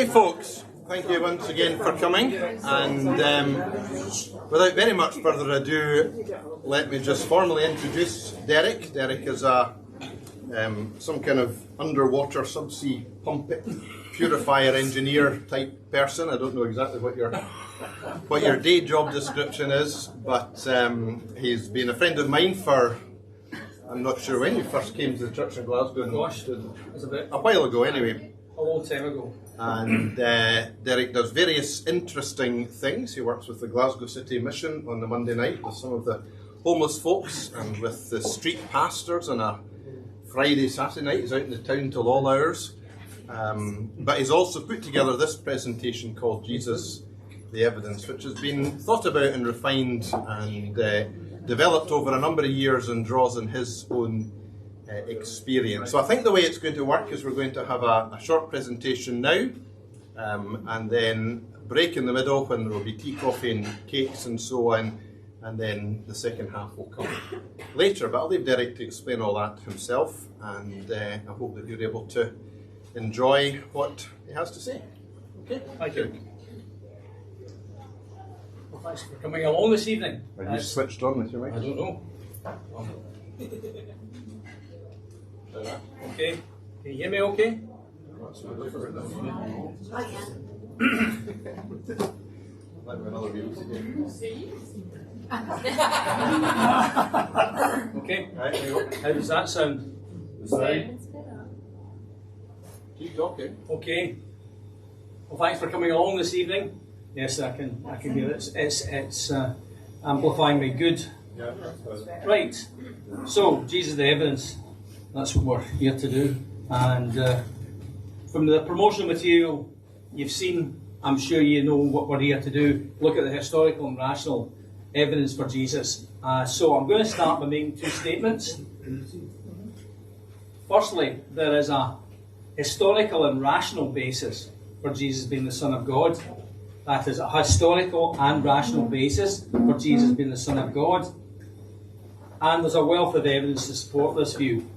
Hey folks, thank you once again for coming, and without very much further ado, let me just formally introduce Derek. Derek is some kind of underwater subsea pump purifier engineer type person. I don't know exactly what your day job description is, but he's been a friend of mine for, I'm not sure when you first came to the church in Glasgow. Gosh, it's a while ago anyway. A long time ago. And Derek does various interesting things. He works with the Glasgow City Mission on the Monday night with some of the homeless folks, and with the street pastors on a Friday, Saturday night. He's out in the town till all hours. But he's also put together this presentation called Jesus, the Evidence, which has been thought about and refined and developed over a number of years and draws on his own experience. So I think the way it's going to work is we're going to have a short presentation now, and then break in the middle when there will be tea, coffee and cakes and so on, and then the second half will come later. But I'll leave Derek to explain all that himself, and I hope that you're able to enjoy what he has to say. Okay? Thank you. Well, thanks for coming along this evening. Are you switched on with your mic? I don't know. Okay. Can you hear me okay? Okay. How does that sound? Keep talking. Okay. Well, thanks for coming along this evening. Yes, I can hear it. It's amplifying me good. Yeah. Right. So, Jesus the Evidence. That's what we're here to do. And from the promotional material you've seen, I'm sure you know what we're here to do. Look at the historical and rational evidence for Jesus. So I'm going to start by making two statements. Firstly, there is a historical and rational basis for Jesus being the Son of God. That is a historical and rational basis for Jesus being the Son of God. And there's a wealth of evidence to support this view.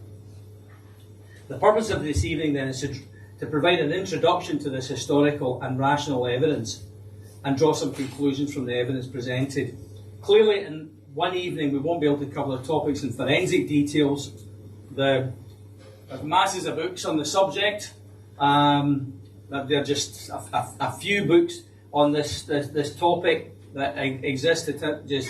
The purpose of this evening then is to provide an introduction to this historical and rational evidence and draw some conclusions from the evidence presented. Clearly, in one evening we won't be able to cover the topics in forensic details. There's masses of books on the subject. There are just a few books on this topic that exist just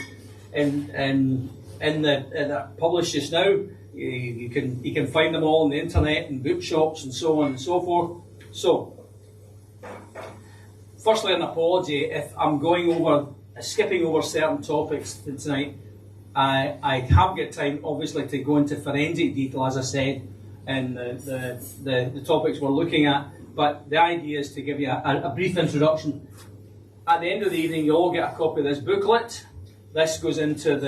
published just now. You can find them all on the internet and bookshops and so on and so forth. So, firstly, an apology if I'm skipping over certain topics tonight. I haven't got time, obviously, to go into forensic detail, as I said, in the topics we're looking at. But the idea is to give you a brief introduction. At the end of the evening, you'll all get a copy of this booklet. This goes into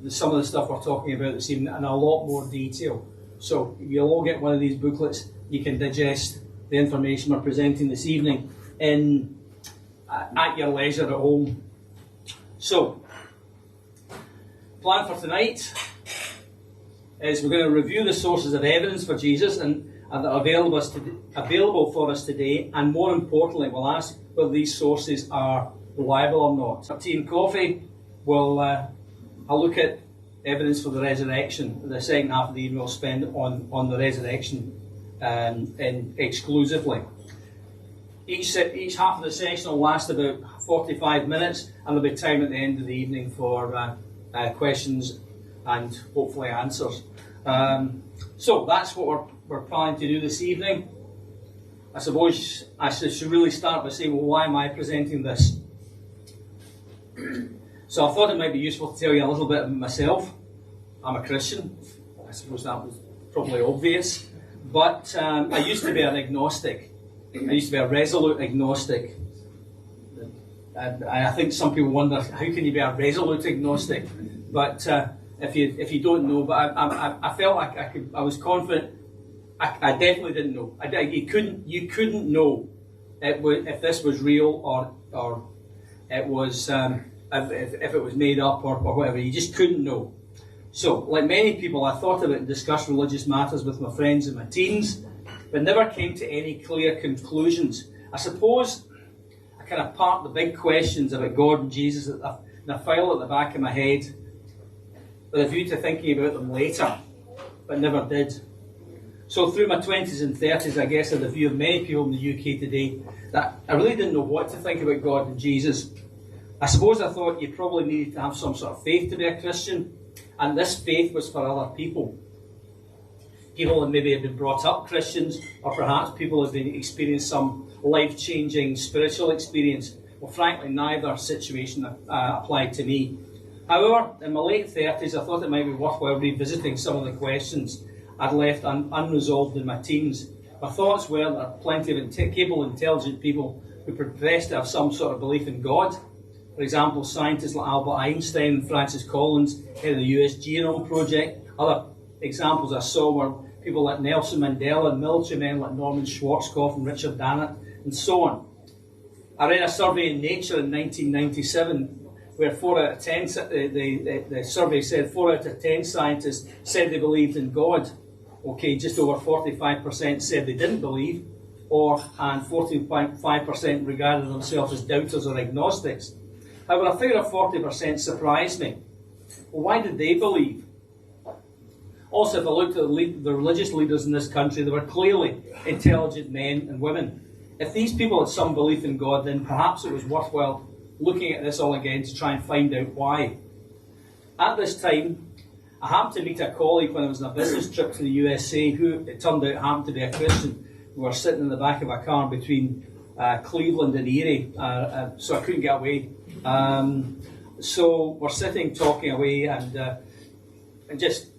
some of the stuff we're talking about this evening in a lot more detail. So you'll all get one of these booklets. You can digest the information we're presenting this evening at your leisure at home. So, plan for tonight is we're going to review the sources of evidence for Jesus and that are available for us today, and more importantly, we'll ask whether these sources are reliable or not. Tea and coffee. I'll look at evidence for the resurrection. The second half of the evening we'll spend on the resurrection exclusively. Each half of the session will last about 45 minutes, and there'll be time at the end of the evening for questions and hopefully answers. So that's what we're planning to do this evening. I suppose I should really start by saying, well, why am I presenting this? So I thought it might be useful to tell you a little bit about myself. I'm a Christian. I suppose that was probably obvious. But I used to be an agnostic. I used to be a resolute agnostic. And I think some people wonder, how can you be a resolute agnostic? But if you don't know, but I felt like I was confident. I definitely didn't know. You couldn't know if this was real or it was if it was made up or whatever. You just couldn't know. So, like many people, I thought about and discussed religious matters with my friends in my teens, but never came to any clear conclusions. I suppose I kind of parked the big questions about God and Jesus in a file at the back of my head with a view to thinking about them later, but never did. So through my 20s and 30s, I guess, I had the view of many people in the UK today that I really didn't know what to think about God and Jesus. I suppose I thought you probably needed to have some sort of faith to be a Christian, and this faith was for other people. People that maybe have been brought up Christians, or perhaps people have been experienced some life-changing spiritual experience. Well, frankly, neither situation applied to me. However, in my late 30s, I thought it might be worthwhile revisiting some of the questions I'd left unresolved in my teens. My thoughts were that there are plenty of capable, intelligent people who profess to have some sort of belief in God. For example, scientists like Albert Einstein and Francis Collins, head of the US Genome Project. Other examples I saw were people like Nelson Mandela and military men like Norman Schwarzkopf and Richard Dannett, and so on. I read a survey in Nature in 1997 where 4 out of 10, the survey said 4 out of 10 scientists said they believed in God. Okay, just over 45% said they didn't believe, and 45% regarded themselves as doubters or agnostics. However, a figure of 40% surprised me. Well, why did they believe? Also, if I looked at the religious leaders in this country, they were clearly intelligent men and women. If these people had some belief in God, then perhaps it was worthwhile looking at this all again to try and find out why. At this time, I happened to meet a colleague when I was on a business trip to the USA who, it turned out, happened to be a Christian. We were sitting in the back of a car between Cleveland and Erie, so I couldn't get away. So we're sitting, talking away, and just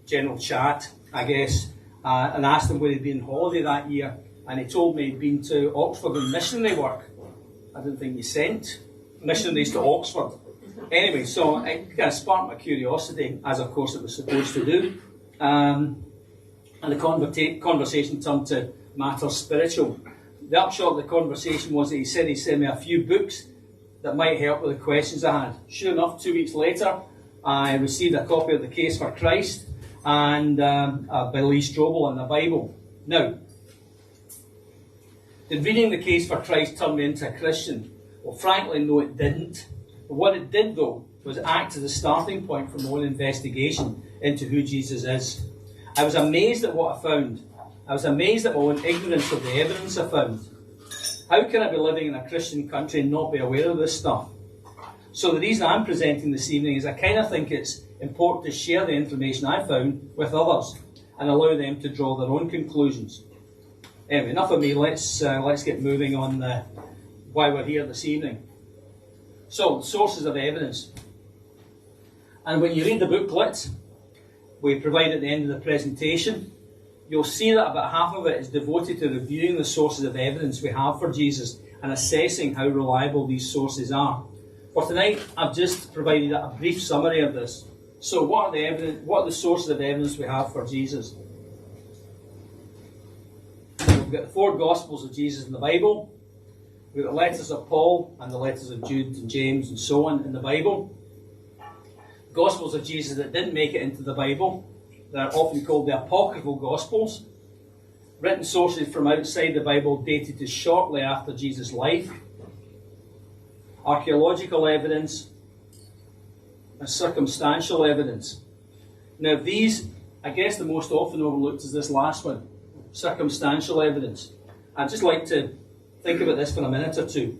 general chat, I guess, and asked him where he'd been on holiday that year, and he told me he'd been to Oxford on missionary work. I didn't think he sent missionaries to Oxford. Anyway, so it kind of sparked my curiosity, as of course it was supposed to do, and the conversation turned to matters spiritual. The upshot of the conversation was that he said he'd send me a few books that might help with the questions I had. Sure enough, 2 weeks later, I received a copy of The Case for Christ and by Lee Strobel and the Bible. Now, did reading The Case for Christ turn me into a Christian? Well, frankly, no, it didn't. But what it did, though, was act as a starting point for my own investigation into who Jesus is. I was amazed at what I found. I was amazed at my own ignorance of the evidence I found. How can I be living in a Christian country and not be aware of this stuff? So the reason I'm presenting this evening is I kind of think it's important to share the information I found with others and allow them to draw their own conclusions. Anyway, enough of me. Let's get moving on why we're here this evening. So, sources of evidence. And when you read the booklet we provide at the end of the presentation, you'll see that about half of it is devoted to reviewing the sources of evidence we have for Jesus and assessing how reliable these sources are. For tonight, I've just provided a brief summary of this. So what are the sources of evidence we have for Jesus? We've got the 4 Gospels of Jesus in the Bible. We've got the letters of Paul and the letters of Jude and James and so on in the Bible. Gospels of Jesus that didn't make it into the Bible. They're often called the Apocryphal Gospels. Written sources from outside the Bible dated to shortly after Jesus' life. Archaeological evidence and circumstantial evidence. Now these, I guess the most often overlooked is this last one, circumstantial evidence. I'd just like to think about this for a minute or two.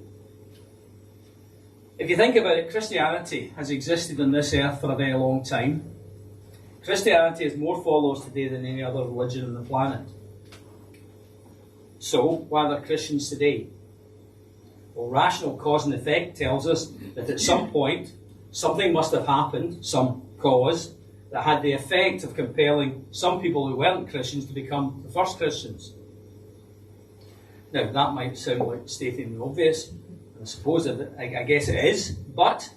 If you think about it, Christianity has existed on this earth for a very long time. Christianity has more followers today than any other religion on the planet. So, why are there Christians today? Well, rational cause and effect tells us that at some point, something must have happened, some cause, that had the effect of compelling some people who weren't Christians to become the first Christians. Now, that might sound like stating the obvious. I suppose I guess it is, but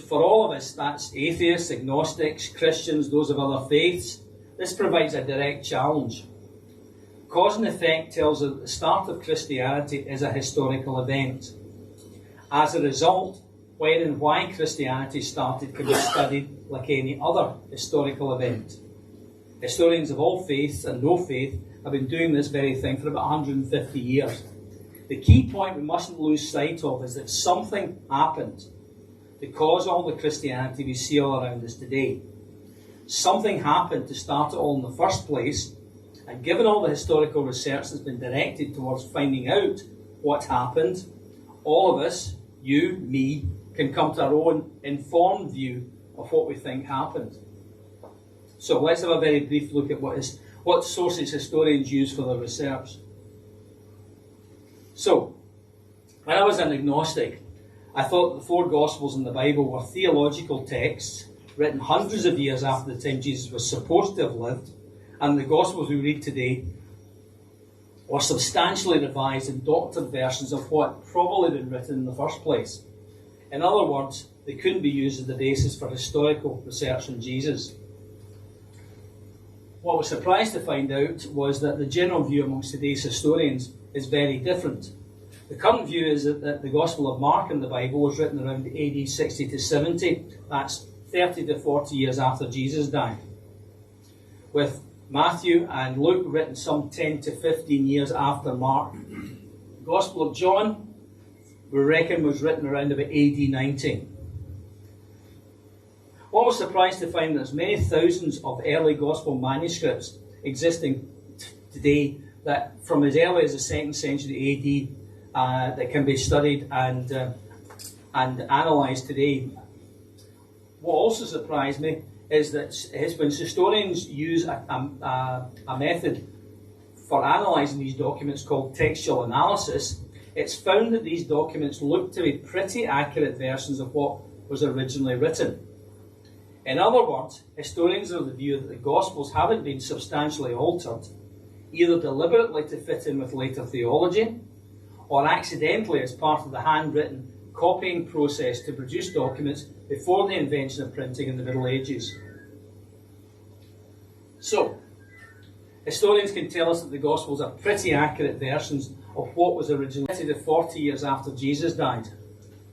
for all of us, that's atheists, agnostics, Christians, those of other faiths, this provides a direct challenge. Cause and effect tells us that the start of Christianity is a historical event. As a result, when and why Christianity started can be studied like any other historical event. Historians of all faiths and no faith have been doing this very thing for about 150 years. The key point we mustn't lose sight of is that something happened to cause all the Christianity we see all around us today. Something happened to start it all in the first place, and given all the historical research that's been directed towards finding out what happened, all of us, you, me, can come to our own informed view of what we think happened. So let's have a very brief look at what sources historians use for their research. So, when I was an agnostic, I thought the 4 Gospels in the Bible were theological texts written hundreds of years after the time Jesus was supposed to have lived, and the Gospels we read today were substantially revised and doctored versions of what had probably been written in the first place. In other words, they couldn't be used as the basis for historical research on Jesus. What I was surprised to find out was that the general view amongst today's historians is very different. The current view is that the Gospel of Mark in the Bible was written around AD 60 to 70. That's 30 to 40 years after Jesus died. With Matthew and Luke written some 10 to 15 years after Mark. The Gospel of John, we reckon, was written around about AD 90. What was surprised to find there's many thousands of early Gospel manuscripts existing today that from as early as the 2nd century AD that can be studied and analysed today. What also surprised me is that when historians use a method for analysing these documents called textual analysis, it's found that these documents look to be pretty accurate versions of what was originally written. In other words, historians are of the view that the Gospels haven't been substantially altered, either deliberately to fit in with later theology, or accidentally as part of the handwritten copying process to produce documents before the invention of printing in the Middle Ages. So, historians can tell us that the Gospels are pretty accurate versions of what was originally 30 to 40 years after Jesus died.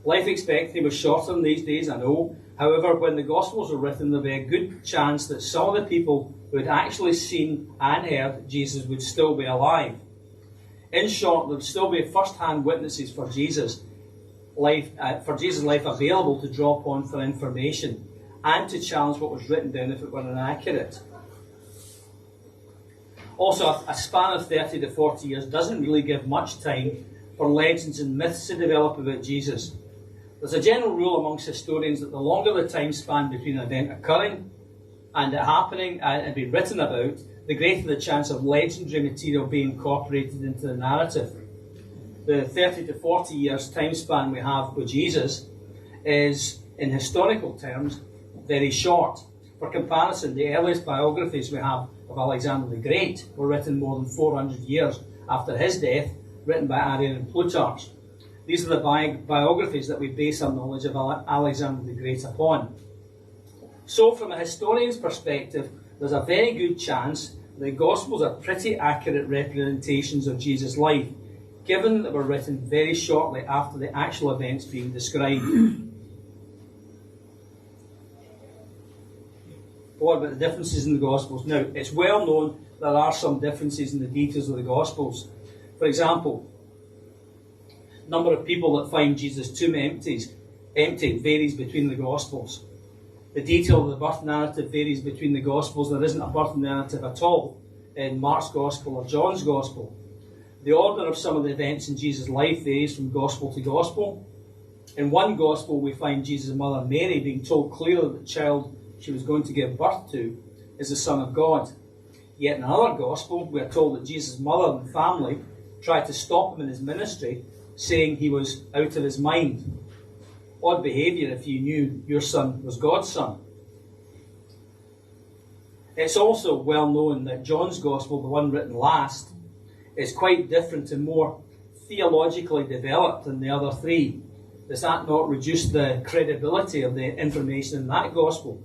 Life expectancy was shorter in these days, I know. However, when the Gospels were written, there would be a good chance that some of the people who had actually seen and heard Jesus would still be alive. In short, there would still be first-hand witnesses for Jesus' life available to draw upon for information and to challenge what was written down if it were inaccurate. Also, a span of 30 to 40 years doesn't really give much time for legends and myths to develop about Jesus. There's a general rule amongst historians that the longer the time span between an event occurring and it happening and being written about, the greater the chance of legendary material being incorporated into the narrative. The 30 to 40 years time span we have with Jesus is, in historical terms, very short. For comparison, the earliest biographies we have of Alexander the Great were written more than 400 years after his death, written by Arrian and Plutarch. These are the biographies that we base our knowledge of Alexander the Great upon. So, from a historian's perspective, there's a very good chance that the Gospels are pretty accurate representations of Jesus' life, given that they were written very shortly after the actual events being described. What about the differences in the Gospels? Now, it's well known there are some differences in the details of the Gospels. For example, the number of people that find Jesus' tomb empty varies between the Gospels. The detail of the birth narrative varies between the Gospels. There isn't a birth narrative at all in Mark's Gospel or John's Gospel. The order of some of the events in Jesus' life varies from Gospel to Gospel. In one Gospel, we find Jesus' mother Mary being told clearly that the child she was going to give birth to is the Son of God. Yet in another Gospel, we are told that Jesus' mother and family tried to stop him in his ministry, saying he was out of his mind. Odd behaviour if you knew your son was God's son. It's also well known that John's Gospel, the one written last, is quite different and more theologically developed than the other three. Does that not reduce the credibility of the information in that Gospel?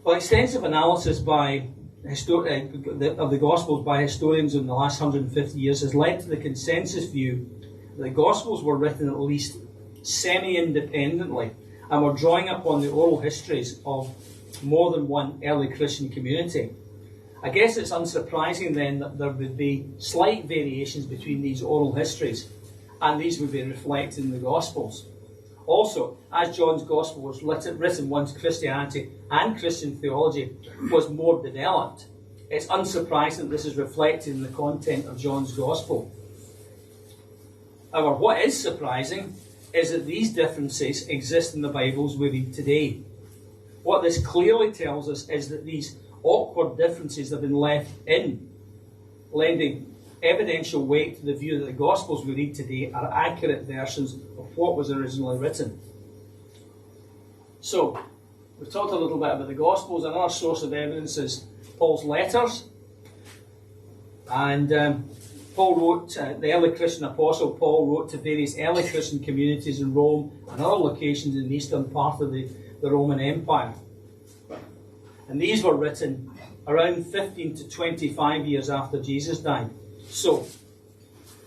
Well, extensive analysis of the Gospels by historians in the last 150 years has led to the consensus view that the Gospels were written at least semi-independently and were drawing upon the oral histories of more than one early Christian community. I guess it's unsurprising then that there would be slight variations between these oral histories, and these would be reflected in the Gospels. Also, as John's Gospel was written once Christianity and Christian theology was more developed, it's unsurprising that this is reflected in the content of John's Gospel. However, what is surprising is that these differences exist in the Bibles we read today. What this clearly tells us is that these awkward differences have been left in, lending evidential weight to the view that the Gospels we read today are accurate versions of what was originally written. So, we've talked a little bit about the Gospels. Another source of evidence is Paul's letters. And Paul wrote, the early Christian apostle Paul wrote to various early Christian communities in Rome and other locations in the eastern part of the Roman Empire. And these were written around 15 to 25 years after Jesus died. So,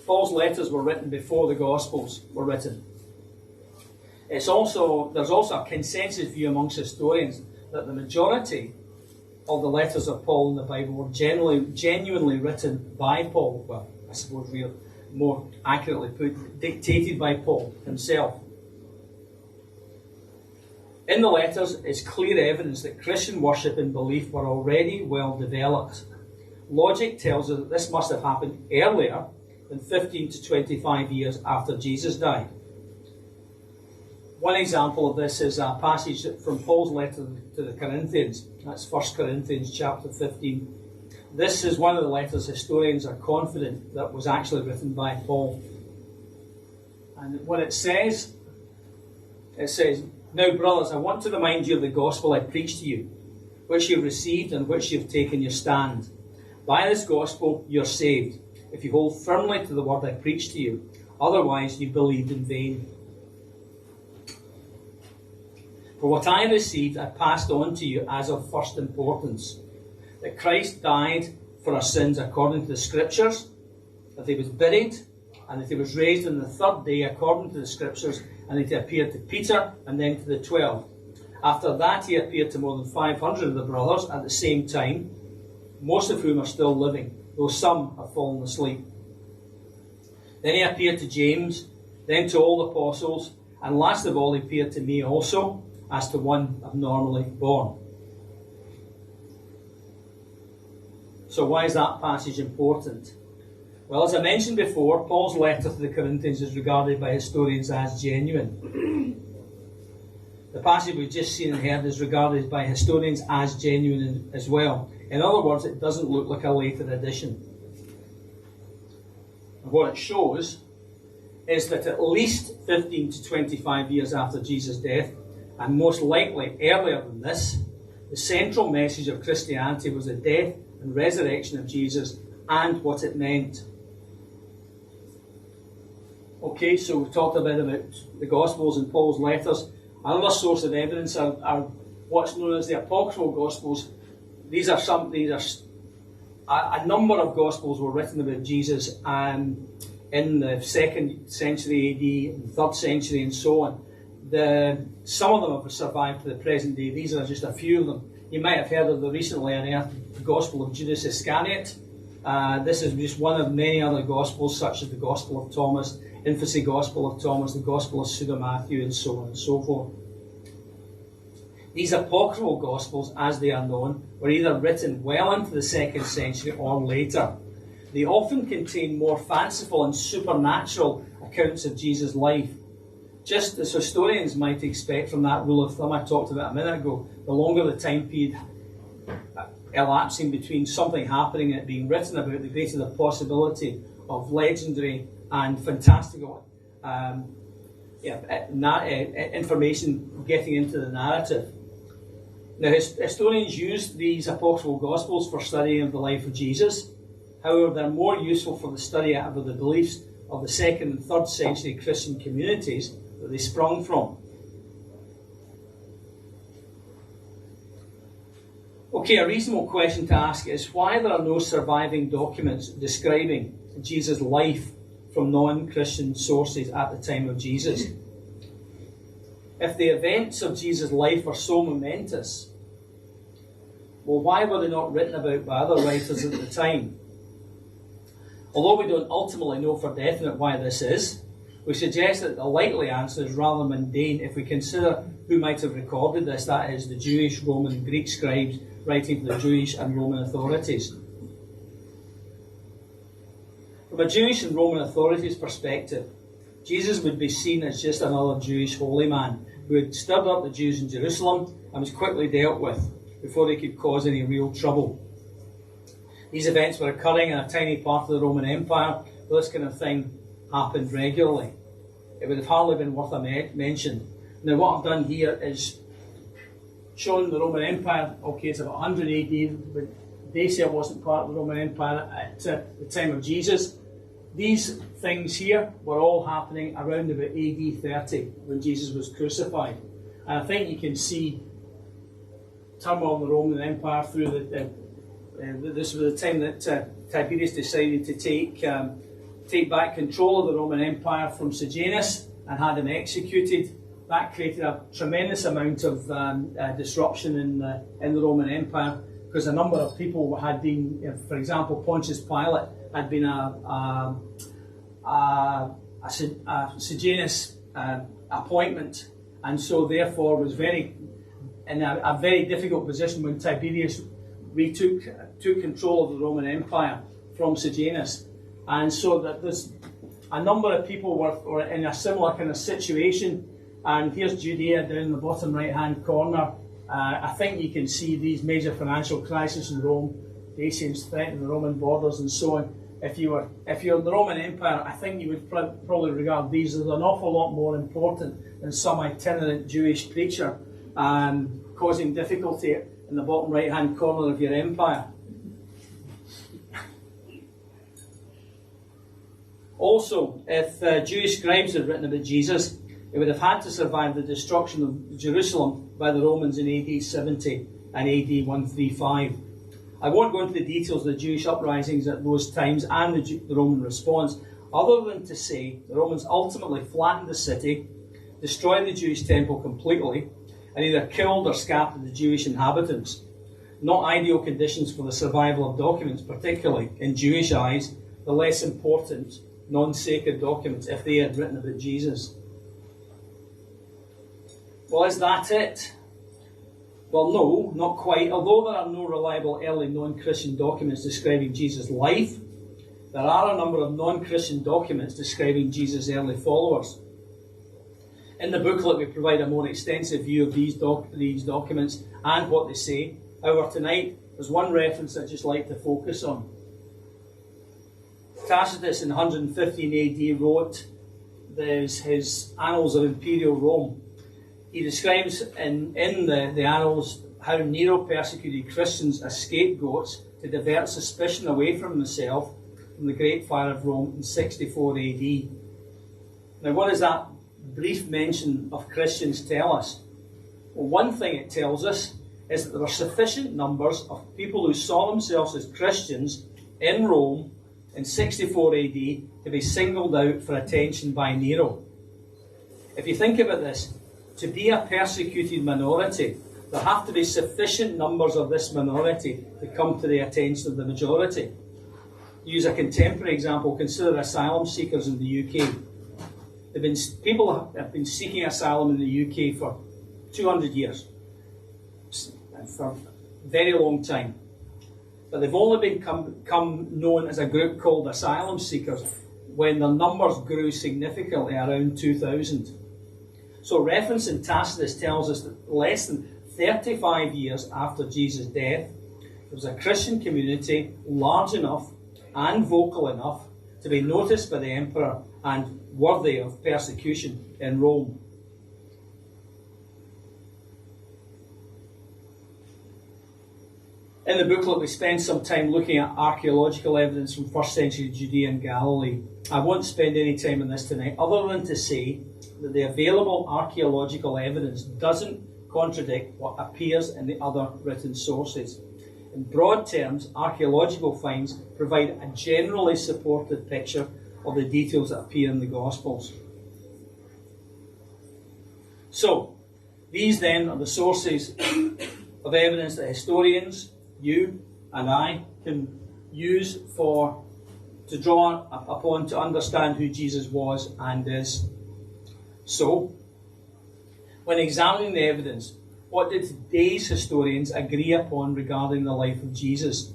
Paul's letters were written before the Gospels were written. There's also a consensus view amongst historians that the majority of the letters of Paul in the Bible were genuinely written by Paul. Well, I suppose we're more accurately put, dictated by Paul himself. In the letters is clear evidence that Christian worship and belief were already well developed. Logic tells us that this must have happened earlier than 15 to 25 years after Jesus died. One example of this is a passage from Paul's letter to the Corinthians. That's 1 Corinthians chapter 15. This is one of the letters historians are confident that was actually written by Paul. And what it says, "Now, brothers, I want to remind you of the gospel I preached to you, which you received and which you have taken your stand. By this gospel you're saved, if you hold firmly to the word I preached to you. Otherwise you believed in vain. For what I received I passed on to you as of first importance, that Christ died for our sins according to the Scriptures, that he was buried, and that he was raised on the third day according to the Scriptures, and that he appeared to Peter and then to the 12. After that he appeared to more than 500 of the brothers at the same time, most of whom are still living, though some have fallen asleep. Then he appeared to James, then to all the apostles, and last of all he appeared to me also, as to one abnormally born." So why is that passage important? Well, as I mentioned before, Paul's letter to the Corinthians is regarded by historians as genuine. The passage we've just seen and heard is regarded by historians as genuine as well. In other words, it doesn't look like a later addition. And what it shows is that at least 15 to 25 years after Jesus' death, and most likely earlier than this, the central message of Christianity was the death and resurrection of Jesus and what it meant. Okay, so we've talked a bit about the Gospels and Paul's letters. Another source of evidence are what's known as the Apocryphal Gospels. A number of Gospels were written about Jesus in the 2nd century AD, and 3rd century, and so on. Some of them have survived to the present day. These are just a few of them. You might have heard of the recently unearthed Gospel of Judas Iscariot. This is just one of many other Gospels, such as the Gospel of Thomas, Infancy Gospel of Thomas, the Gospel of Pseudo Matthew, and so on and so forth. These apocryphal Gospels, as they are known, were either written well into the 2nd century or later. They often contain more fanciful and supernatural accounts of Jesus' life. Just as historians might expect from that rule of thumb I talked about a minute ago, the longer the time period elapsing between something happening and it being written about, the greater the possibility of legendary and fantastical information getting into the narrative. Now, historians use these apocryphal Gospels for studying of the life of Jesus. However, they're more useful for the study of the beliefs of the 2nd and 3rd century Christian communities that they sprung from. Okay, a reasonable question to ask is why there are no surviving documents describing Jesus' life from non-Christian sources at the time of Jesus. If the events of Jesus' life are so momentous, Well, why were they not written about by other writers at the time? Although we don't ultimately know for definite why this is, we suggest that the likely answer is rather mundane if we consider who might have recorded this, that is, the Jewish, Roman, Greek scribes writing for the Jewish and Roman authorities. From a Jewish and Roman authorities' perspective, Jesus would be seen as just another Jewish holy man who had stirred up the Jews in Jerusalem and was quickly dealt with before they could cause any real trouble. These events were occurring in a tiny part of the Roman Empire, but this kind of thing happened regularly. It would have hardly been worth a mention. Now, what I've done here is shown the Roman Empire. Okay, it's about 100 AD, but they say it wasn't part of the Roman Empire at the time of Jesus. These things here were all happening around about AD 30 when Jesus was crucified. And I think you can see turmoil in the Roman Empire through this was the time that Tiberius decided to take back control of the Roman Empire from Sejanus and had him executed. That created a tremendous amount of disruption in the Roman Empire, because a number of people had been, for example, Pontius Pilate had been a Sejanus appointment, and so therefore was in a very difficult position when Tiberius took control of the Roman Empire from Sejanus. And so that there's a number of people were in a similar kind of situation. And here's Judea down in the bottom right-hand corner. I think you can see these major financial crises in Rome, Dacians threatening the Roman borders and so on. If you're in the Roman Empire, I think you would probably regard these as an awful lot more important than some itinerant Jewish preacher causing difficulty in the bottom right-hand corner of your empire. Also, if Jewish scribes had written about Jesus, it would have had to survive the destruction of Jerusalem by the Romans in AD 70 and AD 135. I won't go into the details of the Jewish uprisings at those times and the Roman response, other than to say the Romans ultimately flattened the city, destroyed the Jewish temple completely, and either killed or scattered the Jewish inhabitants. Not ideal conditions for the survival of documents, particularly, in Jewish eyes, the less important, non-sacred documents, if they had written about Jesus. Well, is that it? Well, no, not quite. Although there are no reliable early non-Christian documents describing Jesus' life, there are a number of non-Christian documents describing Jesus' early followers. In the booklet, we provide a more extensive view of these documents and what they say. However, tonight, there's one reference I'd just like to focus on. Tacitus in 115 AD wrote his Annals of Imperial Rome. He describes in the Annals how Nero persecuted Christians as scapegoats to divert suspicion away from himself from the Great Fire of Rome in 64 AD. Now, what does that brief mention of Christians tell us? Well, one thing it tells us is that there were sufficient numbers of people who saw themselves as Christians in Rome in 64 AD to be singled out for attention by Nero. If you think about this, to be a persecuted minority, there have to be sufficient numbers of this minority to come to the attention of the majority. To use a contemporary example, consider asylum seekers in the UK. People have been seeking asylum in the UK for 200 years, for a very long time. But they've only become known as a group called asylum seekers when their numbers grew significantly around 2000. So reference in Tacitus tells us that less than 35 years after Jesus' death, there was a Christian community large enough and vocal enough to be noticed by the emperor and worthy of persecution in Rome. In the booklet, we spend some time looking at archaeological evidence from 1st century Judea and Galilee. I won't spend any time on this tonight, other than to say that the available archaeological evidence doesn't contradict what appears in the other written sources. In broad terms, archaeological finds provide a generally supported picture of the details that appear in the Gospels. So, these then are the sources of of evidence that historians, you and I, can use to draw upon to understand who Jesus was and is. So, when examining the evidence, what did today's historians agree upon regarding the life of Jesus?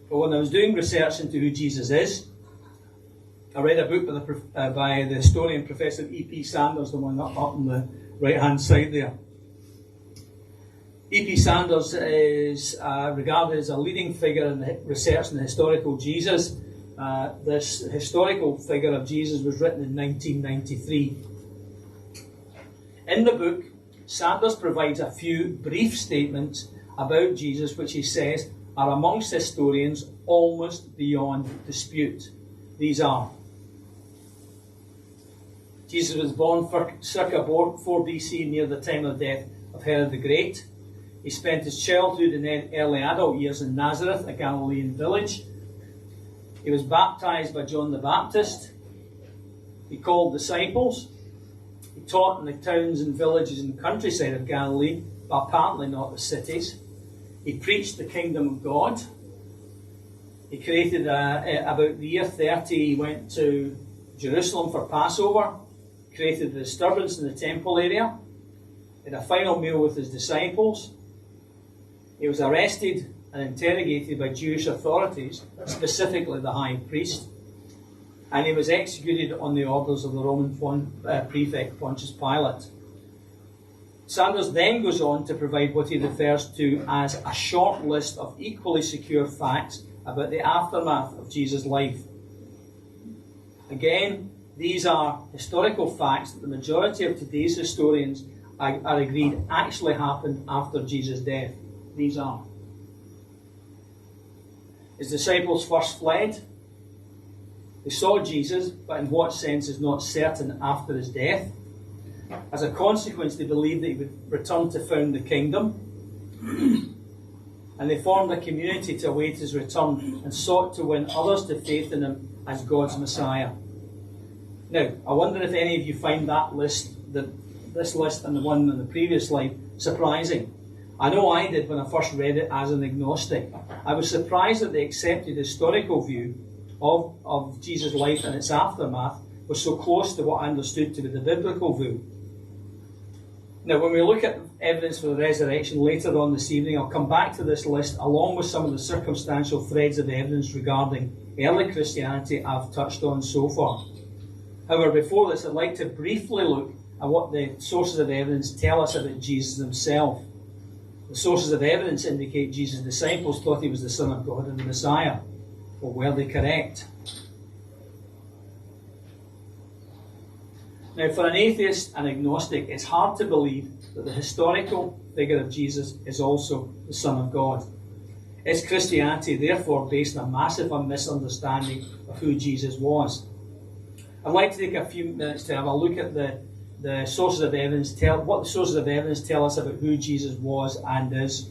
Well, when I was doing research into who Jesus is, I read a book by the historian Professor E.P. Sanders, the one up on the right-hand side there. E.P. Sanders is regarded as a leading figure in the research in the historical Jesus. This historical figure of Jesus was written in 1993. In the book, Sanders provides a few brief statements about Jesus which he says are amongst historians almost beyond dispute. These are: Jesus was born circa 4 BC, near the time of the death of Herod the Great. He spent his childhood and early adult years in Nazareth, a Galilean village. He was baptized by John the Baptist. He called disciples. He taught in the towns and villages and countryside of Galilee, but apparently not the cities. He preached the kingdom of God. He created, about the year 30, he went to Jerusalem for Passover, created a disturbance in the temple area, had a final meal with his disciples. He was arrested and interrogated by Jewish authorities, specifically the high priest, and he was executed on the orders of the Roman prefect Pontius Pilate. Sanders then goes on to provide what he refers to as a short list of equally secure facts about the aftermath of Jesus' life. Again, these are historical facts that the majority of today's historians are agreed actually happened after Jesus' death. These are: his disciples first fled. They saw Jesus, but in what sense is not certain, after his death. As a consequence, they believed that he would return to found the kingdom. And they formed a community to await his return and sought to win others to faith in him as God's Messiah. Now, I wonder if any of you find that list, this list and the one on the previous slide, surprising. I know I did when I first read it as an agnostic. I was surprised that the accepted historical view of Jesus' life and its aftermath was so close to what I understood to be the biblical view. Now, when we look at evidence for the resurrection later on this evening, I'll come back to this list along with some of the circumstantial threads of evidence regarding early Christianity I've touched on so far. However, before this, I'd like to briefly look at what the sources of evidence tell us about Jesus himself. The sources of evidence indicate Jesus' disciples thought he was the Son of God and the Messiah. Well, were they correct? Now, for an atheist and agnostic, it's hard to believe that the historical figure of Jesus is also the Son of God. Is Christianity therefore based on a massive misunderstanding of who Jesus was? I'd like to take a few minutes to have a look at the sources of evidence, what the sources of evidence tell us about who Jesus was and is.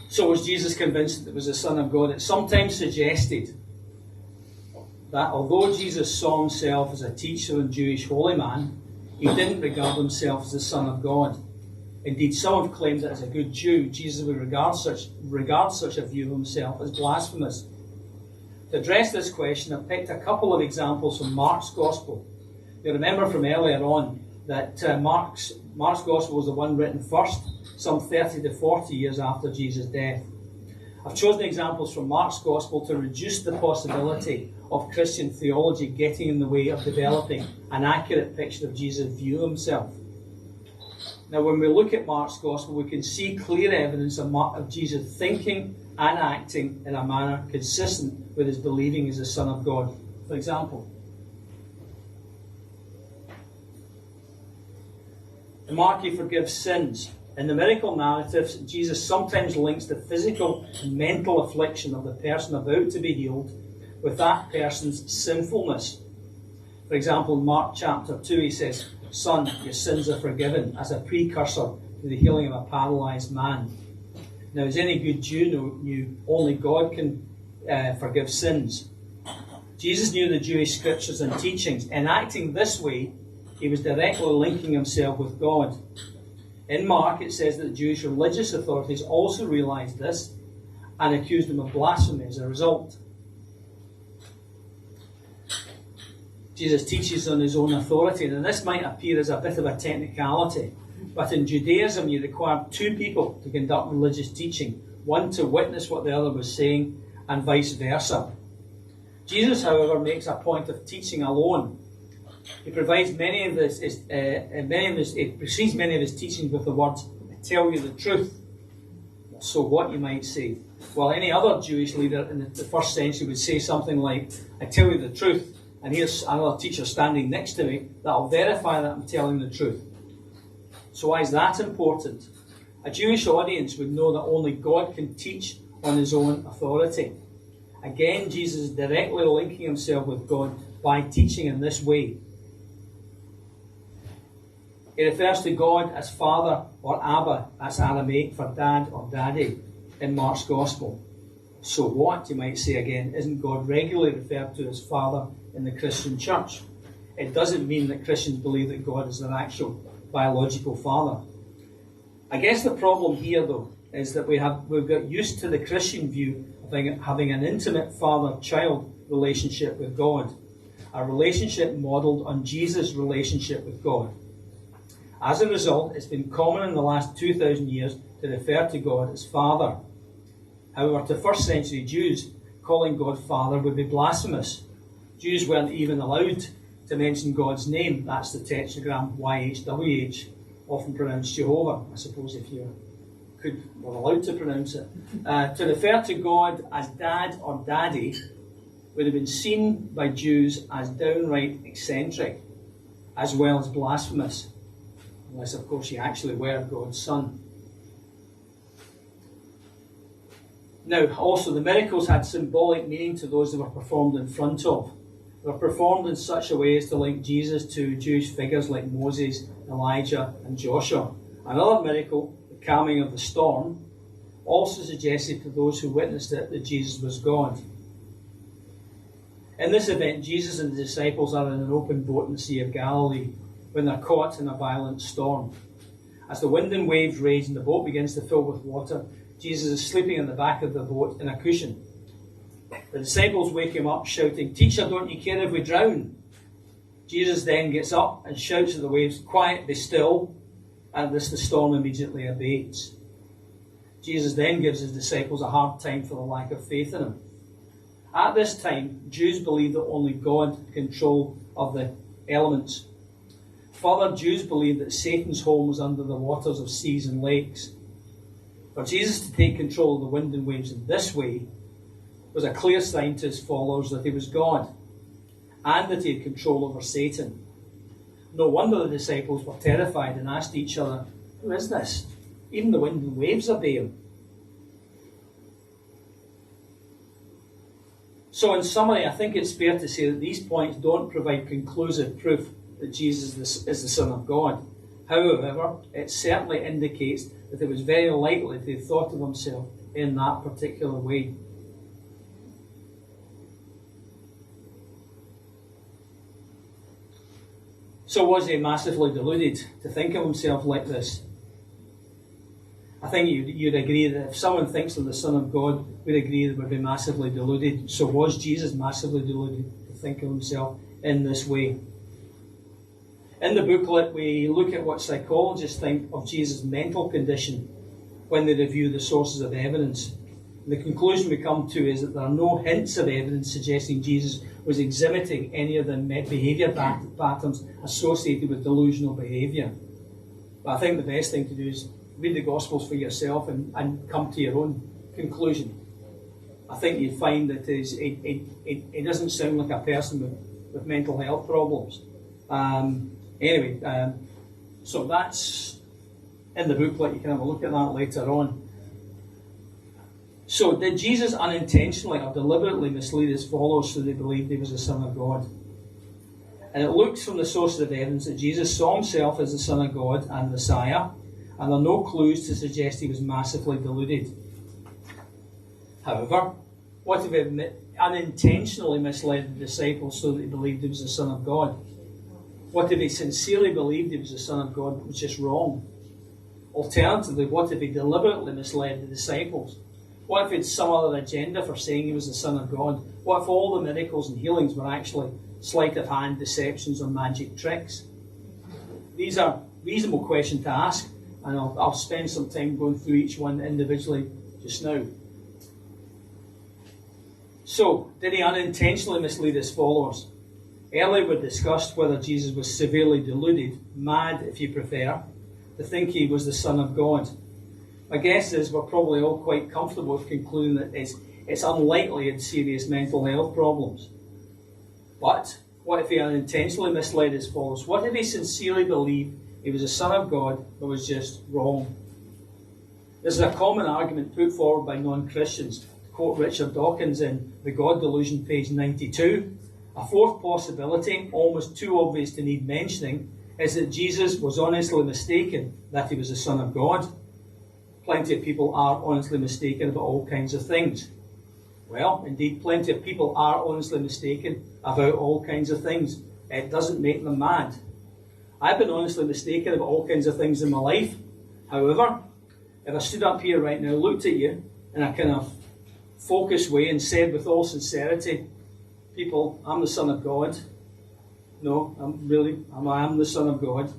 So was Jesus convinced that it was the Son of God? It's sometimes suggested that although Jesus saw himself as a teacher and Jewish holy man, he didn't regard himself as the Son of God. Indeed, some have claimed that as a good Jew, Jesus would regard such a view of himself as blasphemous. To address this question, I've picked a couple of examples from Mark's Gospel. You remember from earlier on that Mark's Gospel was the one written first, some 30 to 40 years after Jesus' death. I've chosen examples from Mark's Gospel to reduce the possibility of Christian theology getting in the way of developing an accurate picture of Jesus' view of himself. Now, when we look at Mark's Gospel, we can see clear evidence of Jesus thinking and acting in a manner consistent with his believing as the Son of God. For example, in Mark, he forgives sins. In the miracle narratives, Jesus sometimes links the physical and mental affliction of the person about to be healed with that person's sinfulness. For example, in Mark chapter 2, he says, "Son, your sins are forgiven," as a precursor to the healing of a paralysed man. Now, as any good Jew knew, only God can forgive sins. Jesus knew the Jewish scriptures and teachings. In acting this way, he was directly linking himself with God. In Mark, it says that the Jewish religious authorities also realised this and accused him of blasphemy as a result. Jesus teaches on his own authority, and this might appear as a bit of a technicality, but in Judaism you required two people to conduct religious teaching, one to witness what the other was saying, and vice versa. Jesus, however, makes a point of teaching alone. He provides he precedes many of his teachings with the words, "I tell you the truth." So what, you might say? Well, any other Jewish leader in the first century would say something like, "I tell you the truth, and here's another teacher standing next to me that'll verify that I'm telling the truth." So why is that important? A Jewish audience would know that only God can teach on his own authority. Again, Jesus is directly linking himself with God by teaching in this way. He refers to God as Father or Abba, that's Aramaic for dad or daddy, in Mark's Gospel. So what, you might say again, isn't God regularly referred to as Father in the Christian church? It doesn't mean that Christians believe that God is their actual biological father. I guess the problem here, though, is that we've got used to the Christian view of having an intimate father-child relationship with God, a relationship modelled on Jesus' relationship with God. As a result, it's been common in the last 2,000 years to refer to God as Father. However, to first century Jews, calling God Father would be blasphemous. Jews weren't even allowed to mention God's name. That's the tetragram YHWH, often pronounced Jehovah, I suppose, if you were allowed to pronounce it. To refer to God as Dad or Daddy would have been seen by Jews as downright eccentric, as well as blasphemous, unless, of course, you actually were God's son. Now, also, the miracles had symbolic meaning to those that were performed in front of. They were performed in such a way as to link Jesus to Jewish figures like Moses, Elijah, and Joshua. Another miracle, the calming of the storm, also suggested to those who witnessed it that Jesus was God. In this event, Jesus and the disciples are in an open boat in the Sea of Galilee when they're caught in a violent storm. As the wind and waves rage and the boat begins to fill with water, Jesus is sleeping in the back of the boat in a cushion. The disciples wake him up shouting, "Teacher, don't you care if we drown?" Jesus then gets up and shouts at the waves, "Quiet, be still," and the storm immediately abates. Jesus then gives his disciples a hard time for the lack of faith in him. At this time, Jews believed that only God had control of the elements. Further, Jews believed that Satan's home was under the waters of seas and lakes. For Jesus to take control of the wind and waves in this way was a clear sign to his followers that he was God, and that he had control over Satan. No wonder the disciples were terrified and asked each other, "Who is this? Even the wind and waves obey him." So in summary, I think it's fair to say that these points don't provide conclusive proof that Jesus is the Son of God. However, it certainly indicates that it was very likely that he thought of himself in that particular way. So was he massively deluded to think of himself like this? I think you'd agree that if someone thinks of the Son of God, we'd agree that would be massively deluded. So was Jesus massively deluded to think of himself in this way? In the booklet, we look at what psychologists think of Jesus' mental condition when they review the sources of evidence. The conclusion we come to is that there are no hints of evidence suggesting Jesus was exhibiting any of the behaviour patterns associated with delusional behaviour. But I think the best thing to do is read the Gospels for yourself and come to your own conclusion. I think you'd find that it doesn't sound like a person with mental health problems. So that's in the booklet. You can have a look at that later on. So did Jesus unintentionally or deliberately mislead his followers so they believed he was the Son of God? And it looks from the sources of evidence that Jesus saw himself as the Son of God and Messiah, and there are no clues to suggest he was massively deluded. However, what if he unintentionally misled the disciples so that they believed he was the Son of God? What if he sincerely believed he was the Son of God but was just wrong? Alternatively, what if he deliberately misled the disciples? What if he had some other agenda for saying he was the Son of God? What if all the miracles and healings were actually sleight of hand deceptions or magic tricks? These are reasonable questions to ask, and I'll spend some time going through each one individually just now. So, did he unintentionally mislead his followers? Earlier we discussed whether Jesus was severely deluded, mad if you prefer, to think he was the Son of God. My guess is we're probably all quite comfortable with concluding that it's unlikely he had serious mental health problems. But what if he unintentionally misled his followers? What if he sincerely believed he was the Son of God but was just wrong? This is a common argument put forward by non-Christians. To quote Richard Dawkins in The God Delusion, page 92, a fourth possibility, almost too obvious to need mentioning, is that Jesus was honestly mistaken that he was the Son of God. Plenty of people are honestly mistaken about all kinds of things. Well, indeed, plenty of people are honestly mistaken about all kinds of things. It doesn't make them mad. I've been honestly mistaken about all kinds of things in my life. However, if I stood up here right now, looked at you in a kind of focused way and said with all sincerity, people, I'm the Son of God. No, I am the Son of God.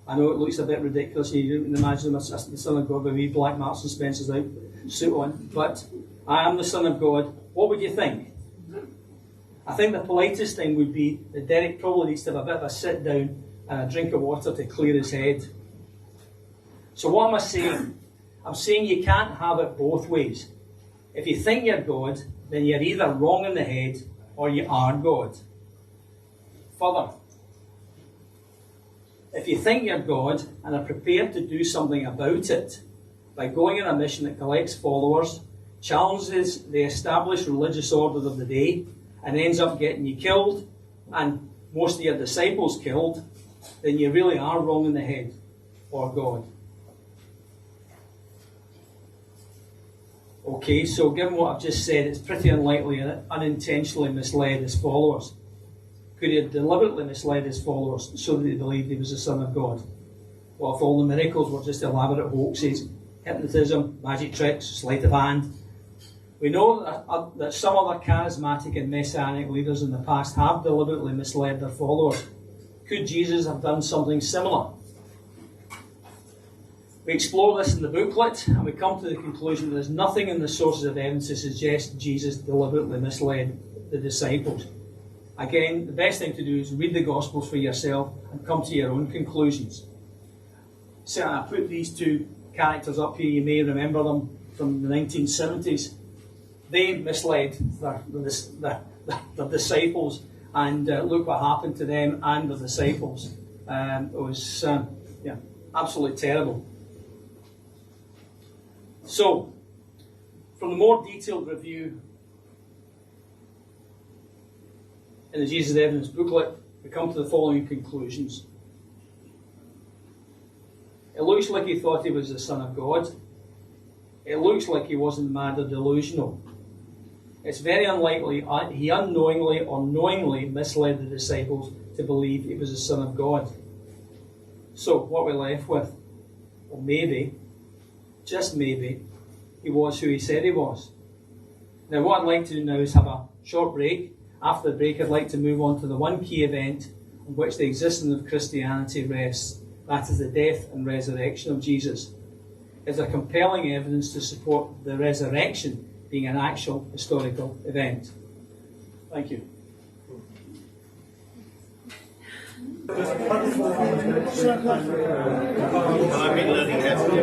I know it looks a bit ridiculous. You can imagine the Son of God with me, black Marks and Spencer's out, suit on. But I am the Son of God. What would you think? I think the politest thing would be that Derek probably needs to have a bit of a sit down and a drink of water to clear his head. So what am I saying? I'm saying you can't have it both ways. If you think you're God, then you're either wrong in the head or you are God. Further, if you think you're God and are prepared to do something about it by going on a mission that collects followers, challenges the established religious order of the day, and ends up getting you killed and most of your disciples killed, then you really are wrong in the head or God. Okay, so given what I've just said, it's pretty unlikely that unintentionally misled his followers. Could he have deliberately misled his followers so that they believed he was the Son of God? Well, if all the miracles were just elaborate hoaxes, hypnotism, magic tricks, sleight of hand. We know that some other charismatic and messianic leaders in the past have deliberately misled their followers. Could Jesus have done something similar? We explore this in the booklet, and we come to the conclusion that there's nothing in the sources of evidence to suggest Jesus deliberately misled the disciples. Again, the best thing to do is read the Gospels for yourself and come to your own conclusions. So I put these two characters up here. You may remember them from the 1970s. They misled their disciples, and look what happened to them and the disciples. It was absolutely terrible. So, from the more detailed review in the Jesus Evidence booklet, we come to the following conclusions. It looks like he thought he was the Son of God. It looks like he wasn't mad or delusional. It's very unlikely he unknowingly or knowingly misled the disciples to believe he was the Son of God. So, what we're left with? Well, maybe, just maybe, he was who he said he was. Now, what I'd like to do now is have a short break. After the break, I'd like to move on to the one key event on which the existence of Christianity rests. That is the death and resurrection of Jesus. Is there compelling evidence to support the resurrection being an actual historical event? Thank you. I've been learning how to do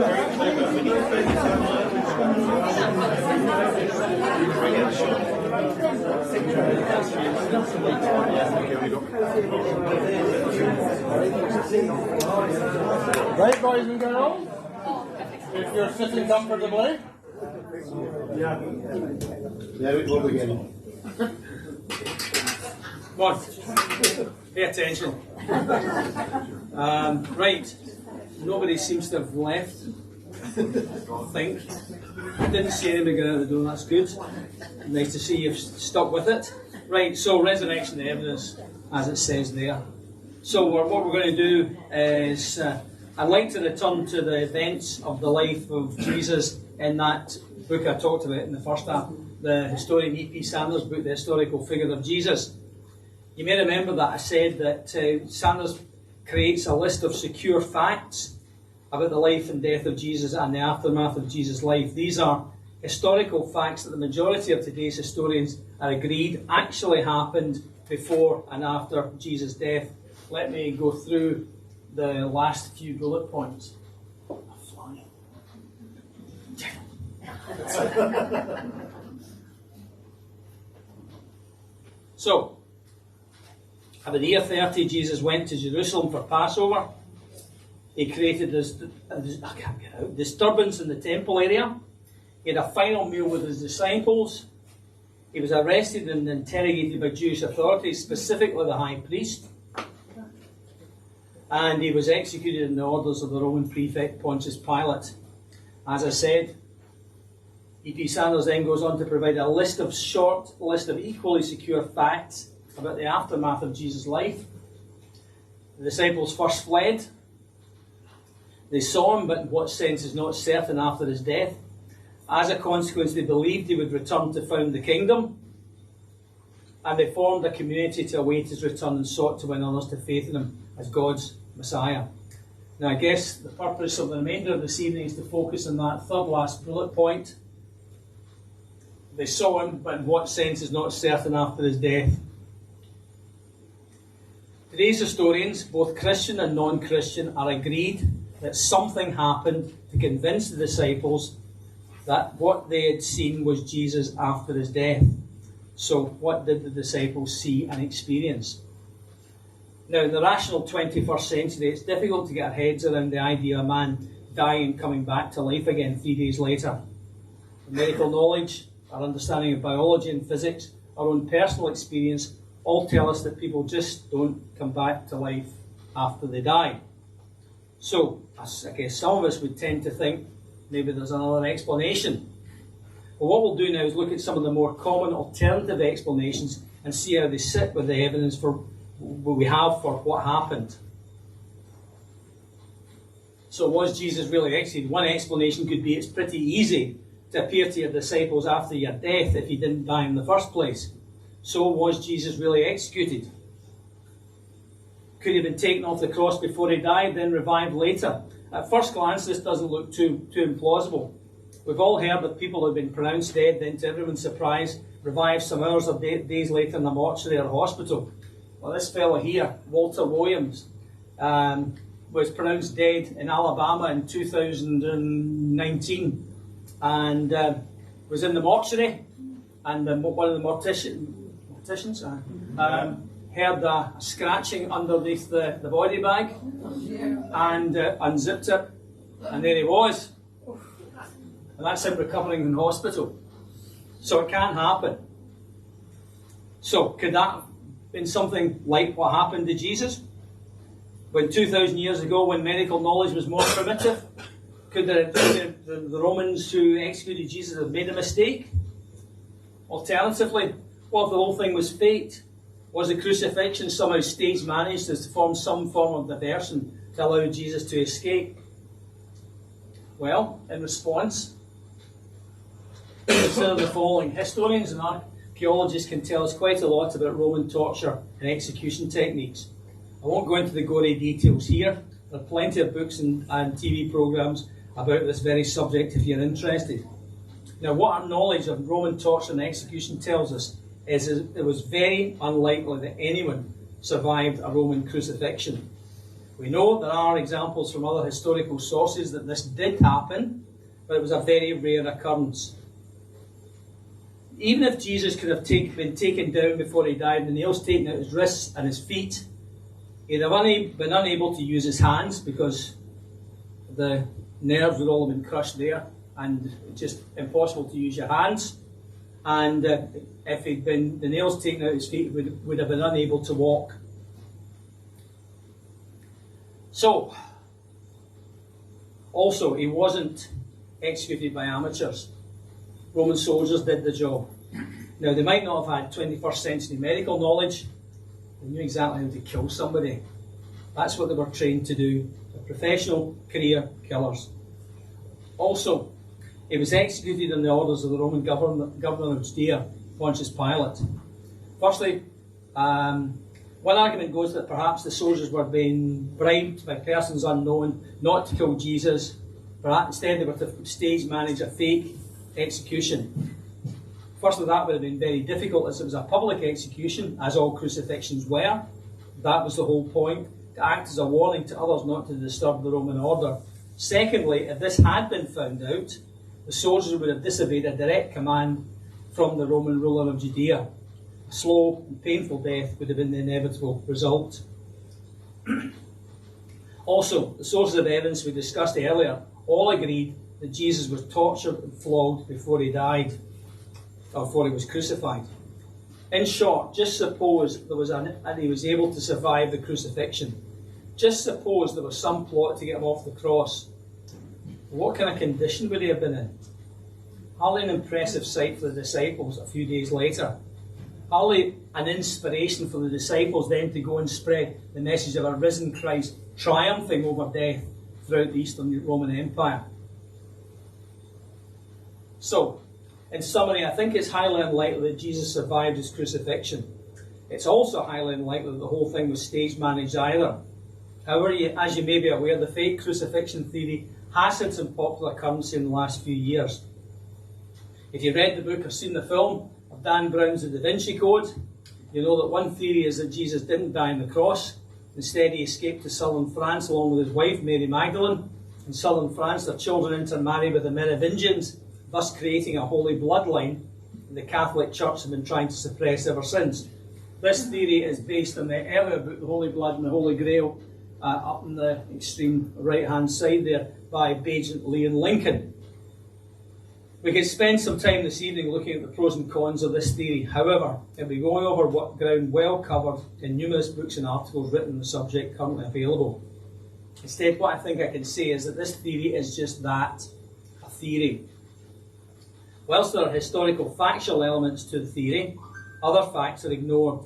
very clever when you Right, boys and girls? If you're sitting comfortably. There we go again. Come on, pay attention. Right, nobody seems to have left, I think. I didn't see anybody get out the door, that's good. Nice to see you've stuck with it. Right, so resurrection evidence, as it says there. So what we're going to do is, I'd like to return to the events of the life of Jesus in that book I talked about in the first half, the historian E.P. Sanders' book, The Historical Figure of Jesus. You may remember that I said that Sanders creates a list of secure facts about the life and death of Jesus and the aftermath of Jesus' life. These are historical facts that the majority of today's historians are agreed actually happened before and after Jesus' death. Let me go through the last few bullet points. So, about the year 30, Jesus went to Jerusalem for Passover. He created this disturbance in the temple area. He had a final meal with his disciples. He was arrested and interrogated by Jewish authorities, specifically the high priest. And he was executed in the orders of the Roman prefect Pontius Pilate. As I said, E.P. Sanders then goes on to provide a short list of equally secure facts about the aftermath of Jesus' life. The disciples first fled. They saw him, but in what sense is not certain, after his death. As a consequence, they believed he would return to found the kingdom. And they formed a community to await his return and sought to win others to faith in him as God's Messiah. Now, I guess the purpose of the remainder of this evening is to focus on that third last bullet point. They saw him, but in what sense is not certain, after his death. Today's historians, both Christian and non-Christian, are agreed that something happened to convince the disciples that what they had seen was Jesus after his death. So, what did the disciples see and experience? Now, in the rational 21st century, it's difficult to get our heads around the idea of a man dying and coming back to life again 3 days later. The medical knowledge, our understanding of biology and physics, our own personal experience, all tell us that people just don't come back to life after they die. So, I guess some of us would tend to think maybe there's another explanation. But what we'll do now is look at some of the more common alternative explanations and see how they sit with the evidence we have for what happened. So, was Jesus really executed? One explanation could be it's pretty easy to appear to your disciples after your death if he didn't die in the first place. So, was Jesus really executed? Could he have been taken off the cross before he died, then revived later? At first glance, this doesn't look too implausible. We've all heard that people who have been pronounced dead, then to everyone's surprise, revived some hours or days later in the mortuary or hospital. Well, this fellow here, Walter Williams, was pronounced dead in Alabama in 2019 and was in the mortuary, and one of the morticians heard a scratching underneath the body bag and unzipped it, and there he was. And that's him recovering in hospital. So it can happen. So could that have been something like what happened to Jesus? When 2,000 years ago, when medical knowledge was more primitive, could the Romans who executed Jesus have made a mistake? Alternatively, what if the whole thing was faked? Was the crucifixion somehow stage managed to form some form of diversion to allow Jesus to escape? Well, in response, consider the following. Historians and archaeologists can tell us quite a lot about Roman torture and execution techniques. I won't go into the gory details here. There are plenty of books and TV programs about this very subject if you're interested. Now, what our knowledge of Roman torture and execution tells us is it was very unlikely that anyone survived a Roman crucifixion. We know there are examples from other historical sources that this did happen, but it was a very rare occurrence. Even if Jesus could have been taken down before he died, the nails taken out his wrists and his feet, he'd have been unable to use his hands because the nerves would all have been crushed there, and it's just impossible to use your hands. And if he'd been the nails taken out his feet, would have been unable to walk. So, also, he wasn't executed by amateurs. Roman soldiers did the job. Now, they might not have had 21st century medical knowledge. They knew exactly how to kill somebody. That's what they were trained to do. They're professional career killers. Also, he was executed on the orders of the Roman governor of Judea, Pontius Pilate. Firstly, one argument goes that perhaps the soldiers were being bribed by persons unknown not to kill Jesus. Perhaps instead they were to stage manage a fake execution. Firstly, that would have been very difficult as it was a public execution, as all crucifixions were. That was the whole point, to act as a warning to others not to disturb the Roman order. Secondly, if this had been found out, the soldiers would have disobeyed a direct command from the Roman ruler of Judea. A slow and painful death would have been the inevitable result. Also, the sources of evidence we discussed earlier all agreed that Jesus was tortured and flogged before he died, or before he was crucified. In short, just suppose and he was able to survive the crucifixion. Just suppose there was some plot to get him off the cross. What kind of condition would he have been in? Hardly an impressive sight for the disciples a few days later. Hardly an inspiration for the disciples then to go and spread the message of a risen Christ triumphing over death throughout the Eastern Roman Empire. So, in summary, I think it's highly unlikely that Jesus survived his crucifixion. It's also highly unlikely that the whole thing was stage managed either. However, as you may be aware, the fake crucifixion theory has had some popular currency in the last few years. If you read the book or seen the film of Dan Brown's The Da Vinci Code, you know that one theory is that Jesus didn't die on the cross. Instead, he escaped to southern France along with his wife, Mary Magdalene. In southern France, their children intermarry with the Merovingians, thus creating a holy bloodline the Catholic Church have been trying to suppress ever since. This theory is based on the earlier book, The Holy Blood and the Holy Grail, up on the extreme right-hand side there, by Agent Leon Lincoln. We could spend some time this evening looking at the pros and cons of this theory. However, it'll be going over ground well covered in numerous books and articles written on the subject currently available. Instead, what I think I can say is that this theory is just that, a theory. Whilst there are historical factual elements to the theory, other facts are ignored.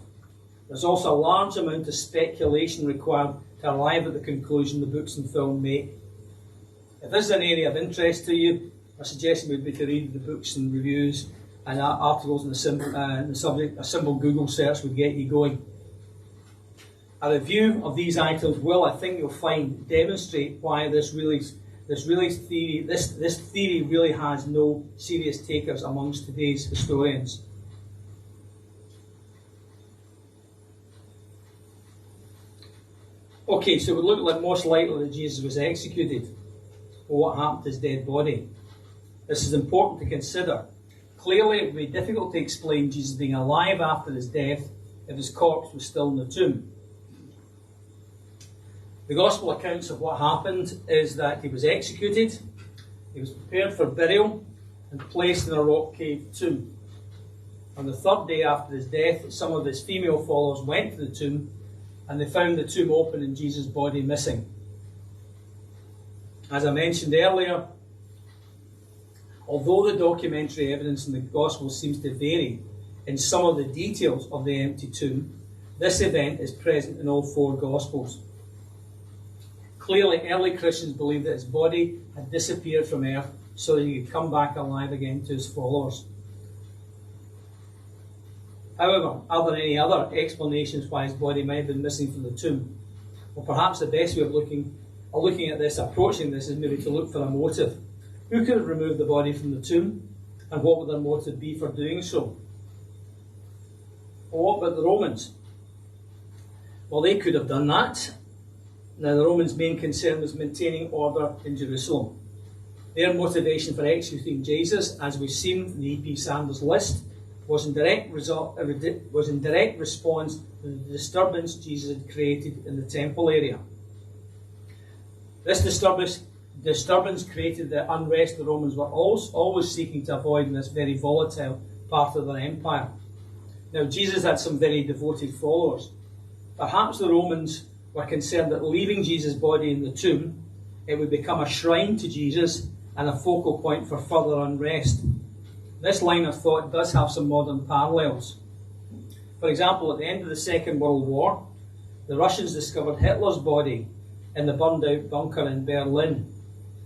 There's also a large amount of speculation required to arrive at the conclusion the books and film make. If this is an area of interest to you, my suggestion would be to read the books and reviews and articles on the subject. A simple Google search would get you going. A review of these items will, I think you'll find, demonstrate why this theory really has no serious takers amongst today's historians. Okay, so it would look like most likely that Jesus was executed. Well, what happened to his dead body? This is important to consider. Clearly, it would be difficult to explain Jesus being alive after his death if his corpse was still in the tomb. The Gospel accounts of what happened is that he was executed, he was prepared for burial, and placed in a rock cave tomb. On the third day after his death, some of his female followers went to the tomb, and they found the tomb open and Jesus' body missing. As I mentioned earlier, although the documentary evidence in the Gospel seems to vary in some of the details of the empty tomb, this event is present in all four Gospels. Clearly, early Christians believed that his body had disappeared from earth so that he could come back alive again to his followers. However, are there any other explanations why his body might have been missing from the tomb? Well, perhaps the best way of looking at this, approaching this, is maybe to look for a motive. Who could have removed the body from the tomb, and what would their motive be for doing so? Well, what about the Romans? Well, they could have done that. Now, the Romans' main concern was maintaining order in Jerusalem. Their motivation for executing Jesus, as we've seen from the E.P. Sanders list, was in direct response to the disturbance Jesus had created in the temple area. This disturbance created the unrest the Romans were always seeking to avoid in this very volatile part of their empire. Now, Jesus had some very devoted followers. Perhaps the Romans were concerned that leaving Jesus' body in the tomb, it would become a shrine to Jesus and a focal point for further unrest. This line of thought does have some modern parallels. For example, at the end of the Second World War, the Russians discovered Hitler's body in the burned-out bunker in Berlin.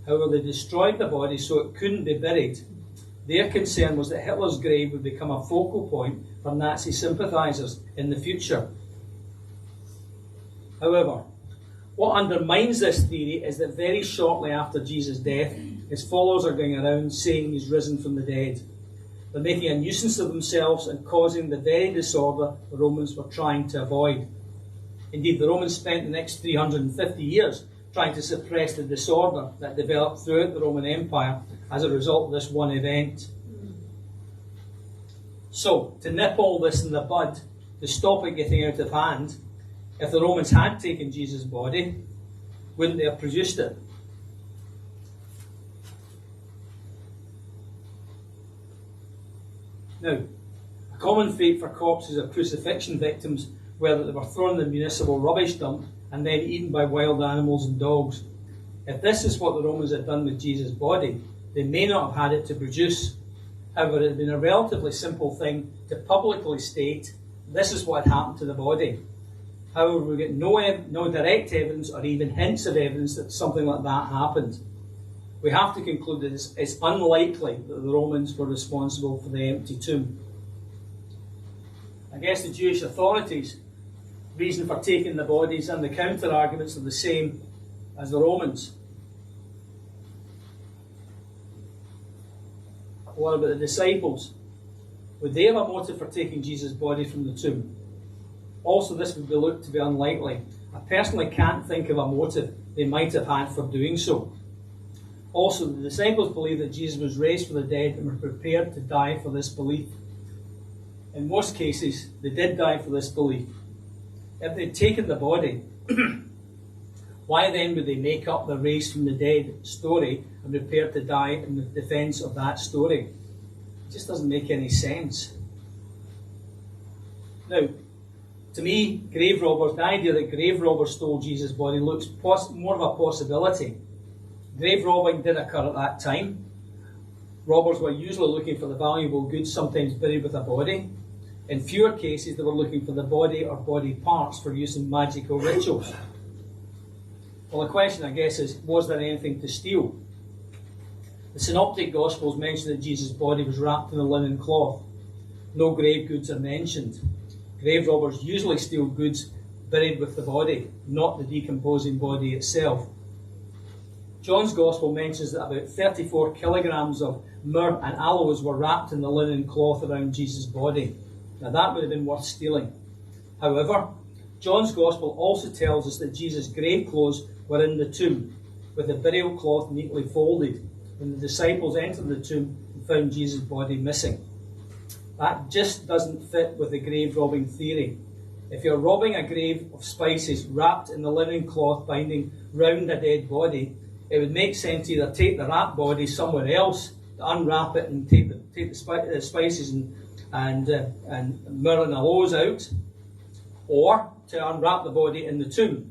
However, they destroyed the body so it couldn't be buried. Their concern was that Hitler's grave would become a focal point for Nazi sympathisers in the future. However, what undermines this theory is that very shortly after Jesus' death, his followers are going around saying he's risen from the dead. They're making a nuisance of themselves and causing the very disorder the Romans were trying to avoid. Indeed, the Romans spent the next 350 years trying to suppress the disorder that developed throughout the Roman Empire as a result of this one event. So, to nip all this in the bud, to stop it getting out of hand, if the Romans had taken Jesus' body, wouldn't they have produced it? Now, a common fate for corpses of crucifixion victims were that they were thrown in the municipal rubbish dump and then eaten by wild animals and dogs. If this is what the Romans had done with Jesus' body, they may not have had it to produce. However, it had been a relatively simple thing to publicly state this is what happened to the body. However, we get no direct evidence or even hints of evidence that something like that happened. We have to conclude that it's unlikely that the Romans were responsible for the empty tomb. I guess the Jewish authorities' reason for taking the bodies and the counter-arguments are the same as the Romans. What about the disciples? Would they have a motive for taking Jesus' body from the tomb? Also, this would be looked to be unlikely. I personally can't think of a motive they might have had for doing so. Also, the disciples believed that Jesus was raised from the dead and were prepared to die for this belief. In most cases, they did die for this belief. If they'd taken the body, why then would they make up the raised from the dead story and prepare to die in the defence of that story? It just doesn't make any sense. Now, to me, grave robbers, the idea that grave robbers stole Jesus' body looks more of a possibility. Grave robbing did occur at that time. Robbers were usually looking for the valuable goods, sometimes buried with a body. In fewer cases, they were looking for the body or body parts for use in magical rituals. Well, the question, I guess, is, was there anything to steal? The Synoptic Gospels mention that Jesus' body was wrapped in a linen cloth. No grave goods are mentioned. Grave robbers usually steal goods buried with the body, not the decomposing body itself. John's Gospel mentions that about 34 kilograms of myrrh and aloes were wrapped in the linen cloth around Jesus' body. Now that would have been worth stealing. However, John's Gospel also tells us that Jesus' grave clothes were in the tomb, with the burial cloth neatly folded, when the disciples entered the tomb and found Jesus' body missing. That just doesn't fit with the grave robbing theory. If you're robbing a grave of spices wrapped in the linen cloth binding round a dead body, it would make sense to either take the wrapped body somewhere else, to unwrap it and take the spices and myrrh and aloes out, or to unwrap the body in the tomb,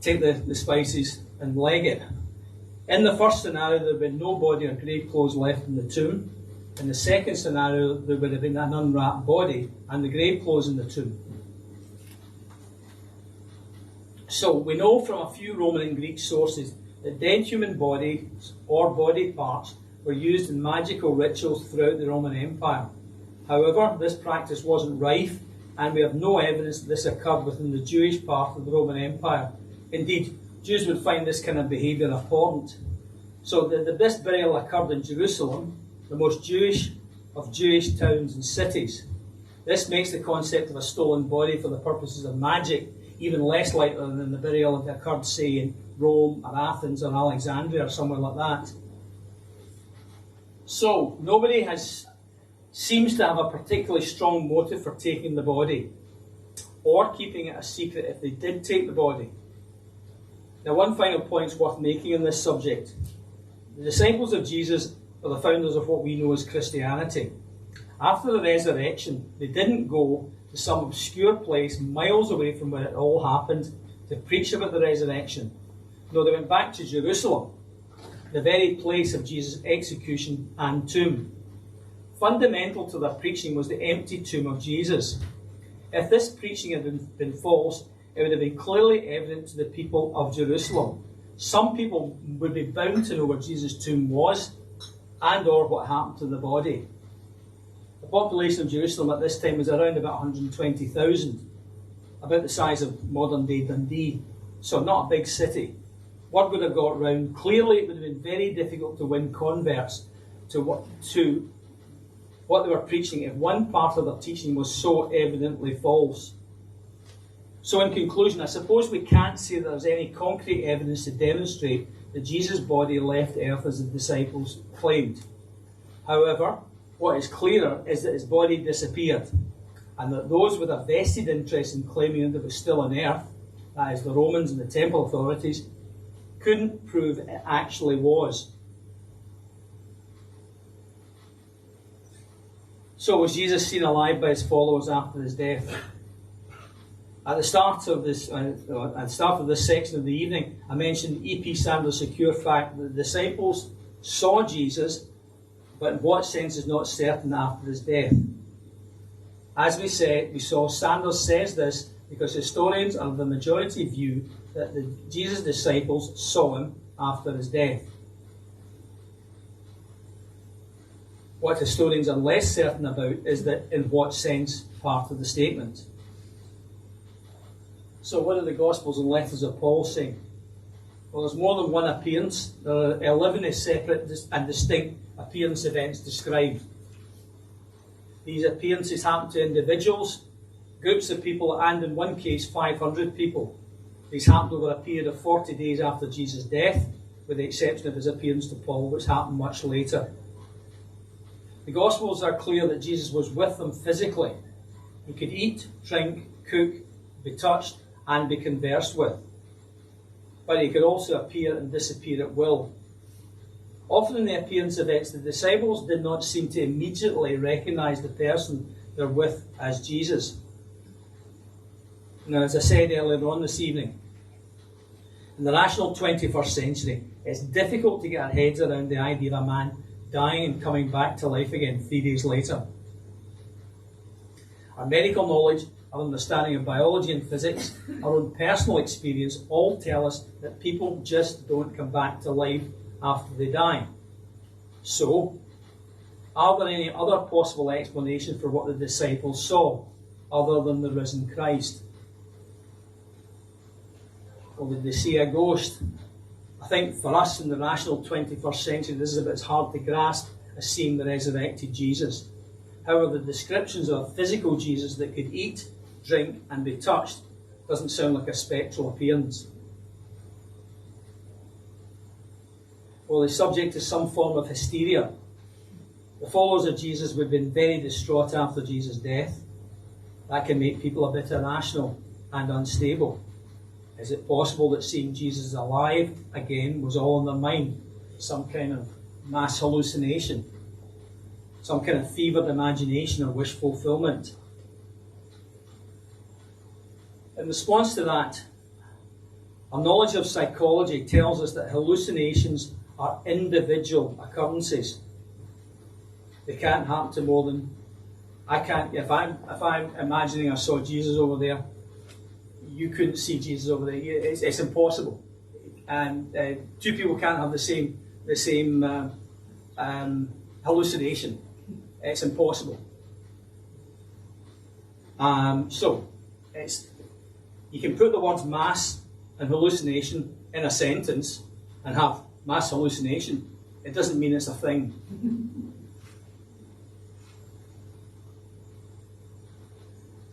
take the spices and leg it. In the first scenario, there would be no body or grave clothes left in the tomb. In the second scenario, there would have been an unwrapped body and the grave clothes in the tomb. So we know from a few Roman and Greek sources that dead human bodies or body parts were used in magical rituals throughout the Roman Empire. However, this practice wasn't rife, and we have no evidence that this occurred within the Jewish part of the Roman Empire. Indeed, Jews would find this kind of behaviour abhorrent. So this burial occurred in Jerusalem, the most Jewish of Jewish towns and cities. This makes the concept of a stolen body for the purposes of magic even less likely than the burial that occurred, say, in Rome or Athens or Alexandria or somewhere like that. So, nobody seems to have a particularly strong motive for taking the body, or keeping it a secret if they did take the body. Now, one final point is worth making on this subject. The disciples of Jesus are the founders of what we know as Christianity. After the resurrection, they didn't go to some obscure place miles away from where it all happened to preach about the resurrection. No, they went back to Jerusalem, the very place of Jesus' execution and tomb. Fundamental to their preaching was the empty tomb of Jesus. If this preaching had been false, it would have been clearly evident to the people of Jerusalem. Some people would be bound to know where Jesus' tomb was and or what happened to the body. The population of Jerusalem at this time was around about 120,000, about the size of modern-day Dundee, so not a big city. Word would have got round. Clearly, it would have been very difficult to win converts to what they were preaching if one part of their teaching was so evidently false. So in conclusion, I suppose we can't say that there's any concrete evidence to demonstrate that Jesus' body left earth as the disciples claimed. However, what is clearer is that his body disappeared, and that those with a vested interest in claiming that it was still on earth, that is the Romans and the temple authorities, couldn't prove it actually was. So was Jesus seen alive by his followers after his death? At the start of this section of the evening, I mentioned E.P. Sandler's secure fact that the disciples saw Jesus, but in what sense is not certain after his death. As we said, Sanders says this because historians are of the majority view that Jesus' disciples saw him after his death. What historians are less certain about is that in what sense part of the statement. So what are the Gospels and letters of Paul saying? Well, there's more than one appearance. There are 11 separate and distinct appearance events described. These appearances happen to individuals, groups of people, and in one case 500 people. These happened over a period of 40 days after Jesus' death, with the exception of his appearance to Paul, which happened much later. The Gospels are clear that Jesus was with them physically. He could eat, drink, cook, be touched, and be conversed with. But he could also appear and disappear at will. Often in the appearance events, the disciples did not seem to immediately recognize the person they're with as Jesus. Now, as I said earlier on this evening, in the rational 21st century, it's difficult to get our heads around the idea of a man dying and coming back to life again 3 days later. Our medical knowledge, our understanding of biology and physics, our own personal experience all tell us that people just don't come back to life after they die. So, are there any other possible explanations for what the disciples saw other than the risen Christ? Or did they see a ghost? I think for us in the rational 21st century, this is a bit as hard to grasp as seeing the resurrected Jesus. However, the descriptions of a physical Jesus that could eat, drink, and be touched doesn't sound like a spectral appearance. Well, he's subject to some form of hysteria. The followers of Jesus would have been very distraught after Jesus' death. That can make people a bit irrational and unstable. Is it possible that seeing Jesus alive again was all in their mind? Some kind of mass hallucination? Some kind of fevered imagination or wish fulfillment? In response to that, our knowledge of psychology tells us that hallucinations are individual occurrences. They can't happen to more than... If I'm imagining I saw Jesus over there, you couldn't see Jesus over there. It's impossible. And two people can't have the same hallucination. It's impossible. You can put the words mass and hallucination in a sentence and have mass hallucination. It doesn't mean it's a thing.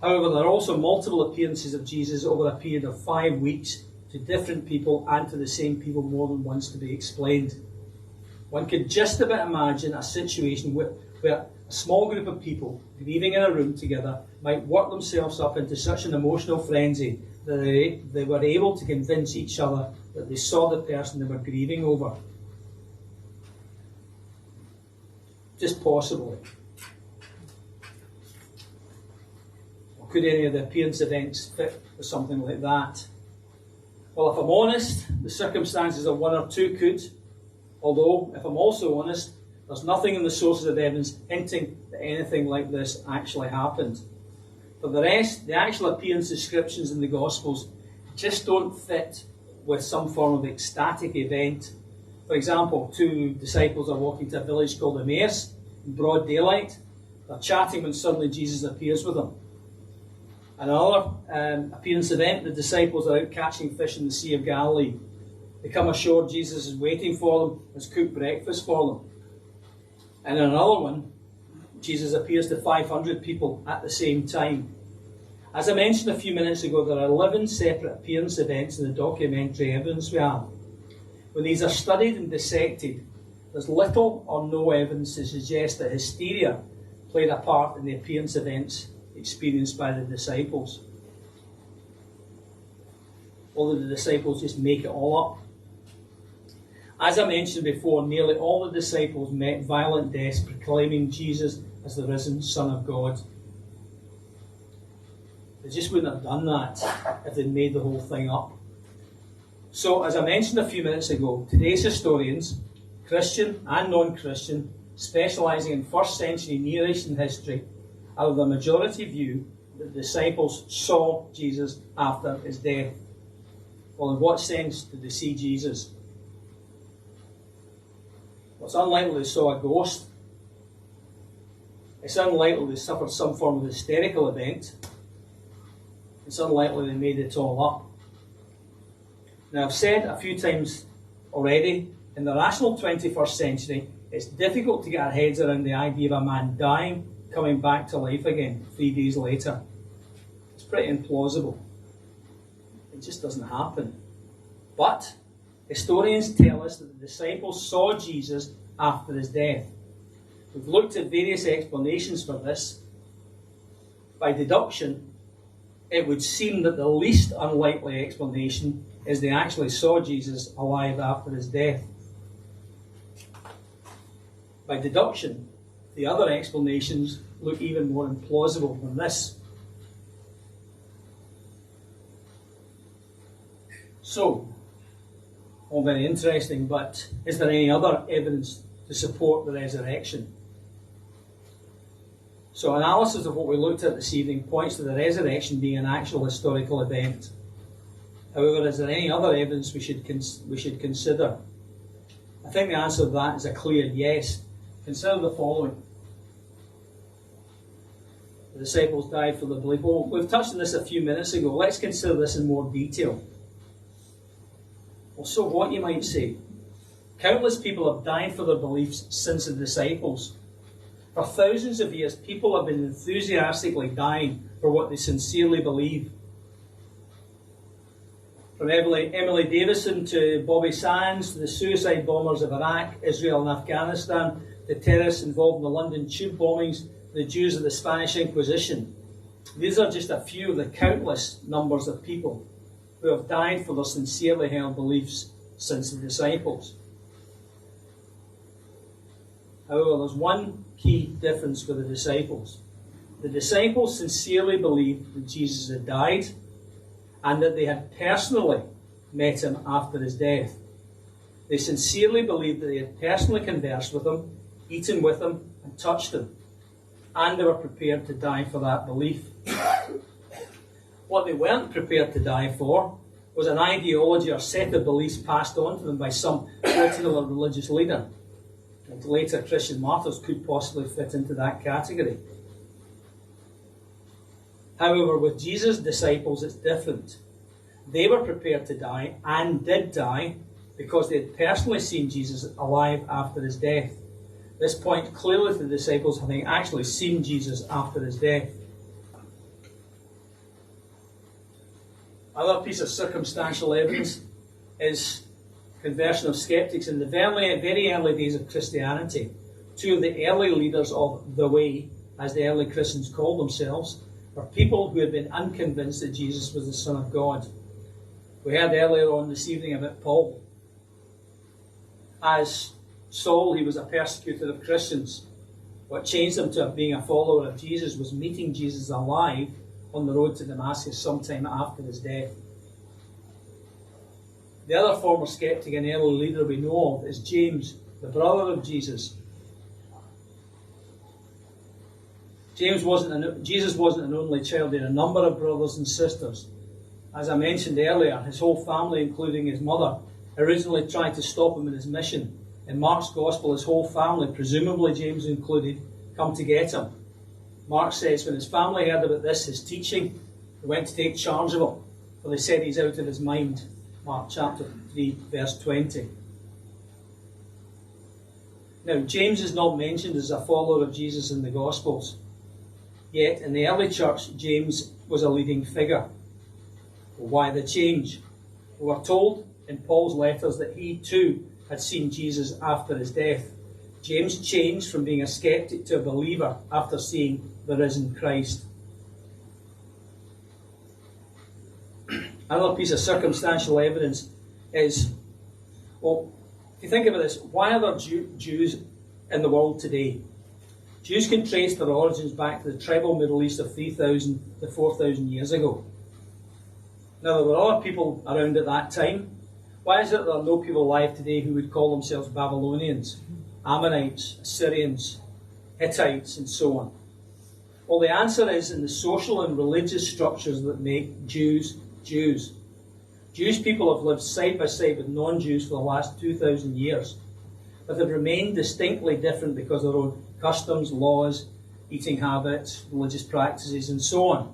However, there are also multiple appearances of Jesus over a period of 5 weeks to different people and to the same people more than once to be explained. One could just about imagine a situation where a small group of people grieving in a room together might work themselves up into such an emotional frenzy that they were able to convince each other that they saw the person they were grieving over. Just possibly. Or could any of the appearance events fit with something like that? Well, if I'm honest, the circumstances of one or two could. Although, if I'm also honest, There's nothing in the sources of evidence hinting that anything like this actually happened. For the rest, the actual appearance descriptions in the Gospels just don't fit with some form of ecstatic event. For example, two disciples are walking to a village called Emmaus in broad daylight. They're chatting when suddenly Jesus appears with them. Another appearance event, the disciples are out catching fish in the Sea of Galilee. They come ashore, Jesus is waiting for them, has cooked breakfast for them. And in another one, Jesus appears to 500 people at the same time. As I mentioned a few minutes ago, there are 11 separate appearance events in the documentary evidence we have. When these are studied and dissected, there's little or no evidence to suggest that hysteria played a part in the appearance events experienced by the disciples. Or did the disciples just make it all up? As I mentioned before, nearly all the disciples met violent deaths proclaiming Jesus as the risen Son of God. They just wouldn't have done that if they'd made the whole thing up. So, as I mentioned a few minutes ago, today's historians, Christian and non-Christian, specialising in first century Near Eastern history, are of the majority view that the disciples saw Jesus after his death. Well, in what sense did they see Jesus? Well, it's unlikely they saw a ghost. It's unlikely they suffered some form of hysterical event. It's unlikely they made it all up. Now, I've said a few times already, in the rational 21st century, it's difficult to get our heads around the idea of a man dying, coming back to life again 3 days later. It's pretty implausible. It just doesn't happen. But historians tell us that the disciples saw Jesus after his death. We've looked at various explanations for this. By deduction, it would seem that the least unlikely explanation is they actually saw Jesus alive after his death. By deduction, the other explanations look even more implausible than this. So, all very interesting, but is there any other evidence to support the resurrection? So, analysis of what we looked at this evening points to the resurrection being an actual historical event. However, is there any other evidence we should consider? I think the answer to that is a clear yes. Consider the following. The disciples died for the belief. Well, we've touched on this a few minutes ago. Let's consider this in more detail. Well, so what, you might say? Countless people have died for their beliefs since the disciples. For thousands of years, people have been enthusiastically dying for what they sincerely believe. From Emily Davison to Bobby Sands, to the suicide bombers of Iraq, Israel and Afghanistan, the terrorists involved in the London tube bombings, the Jews of the Spanish Inquisition. These are just a few of the countless numbers of people who have died for their sincerely held beliefs since the disciples. However, there's one key difference with the disciples. The disciples sincerely believed that Jesus had died and that they had personally met him after his death. They sincerely believed that they had personally conversed with him, eaten with him, and touched him. And they were prepared to die for that belief. What they weren't prepared to die for was an ideology or set of beliefs passed on to them by some political or religious leader. And later Christian martyrs could possibly fit into that category. However, with Jesus' disciples, it's different. They were prepared to die, and did die, because they had personally seen Jesus alive after his death. This points clearly to the disciples having actually seen Jesus after his death. Another piece of circumstantial evidence is conversion of skeptics. In the very early days of Christianity, two of the early leaders of the Way, as the early Christians called themselves, were people who had been unconvinced that Jesus was the Son of God. We heard earlier on this evening about Paul. As Saul, he was a persecutor of Christians. What changed him to being a follower of Jesus was meeting Jesus alive on the road to Damascus sometime after his death. The other former skeptic and early leader we know of is James, the brother of Jesus. Jesus wasn't an only child. He had a number of brothers and sisters. As I mentioned earlier, his whole family, including his mother, originally tried to stop him in his mission. In Mark's Gospel, his whole family, presumably James included, come to get him. Mark says when his family heard about this, his teaching, they went to take charge of him, for they said he's out of his mind. Mark chapter 3, verse 20. Now, James is not mentioned as a follower of Jesus in the Gospels. Yet, in the early church, James was a leading figure. Well, why the change? We are told in Paul's letters that he too had seen Jesus after his death. James changed from being a skeptic to a believer after seeing the risen Christ. Another piece of circumstantial evidence is, well, if you think about this, why are there Jews in the world today? Jews can trace their origins back to the tribal Middle East of 3,000 to 4,000 years ago. Now, there were other people around at that time. Why is it there are no people alive today who would call themselves Babylonians, Ammonites, Assyrians, Hittites, and so on? Well, the answer is in the social and religious structures that make Jews Jews. Jewish people have lived side by side with non-Jews for the last 2,000 years, but they've remained distinctly different because of their own customs, laws, eating habits, religious practices, and so on.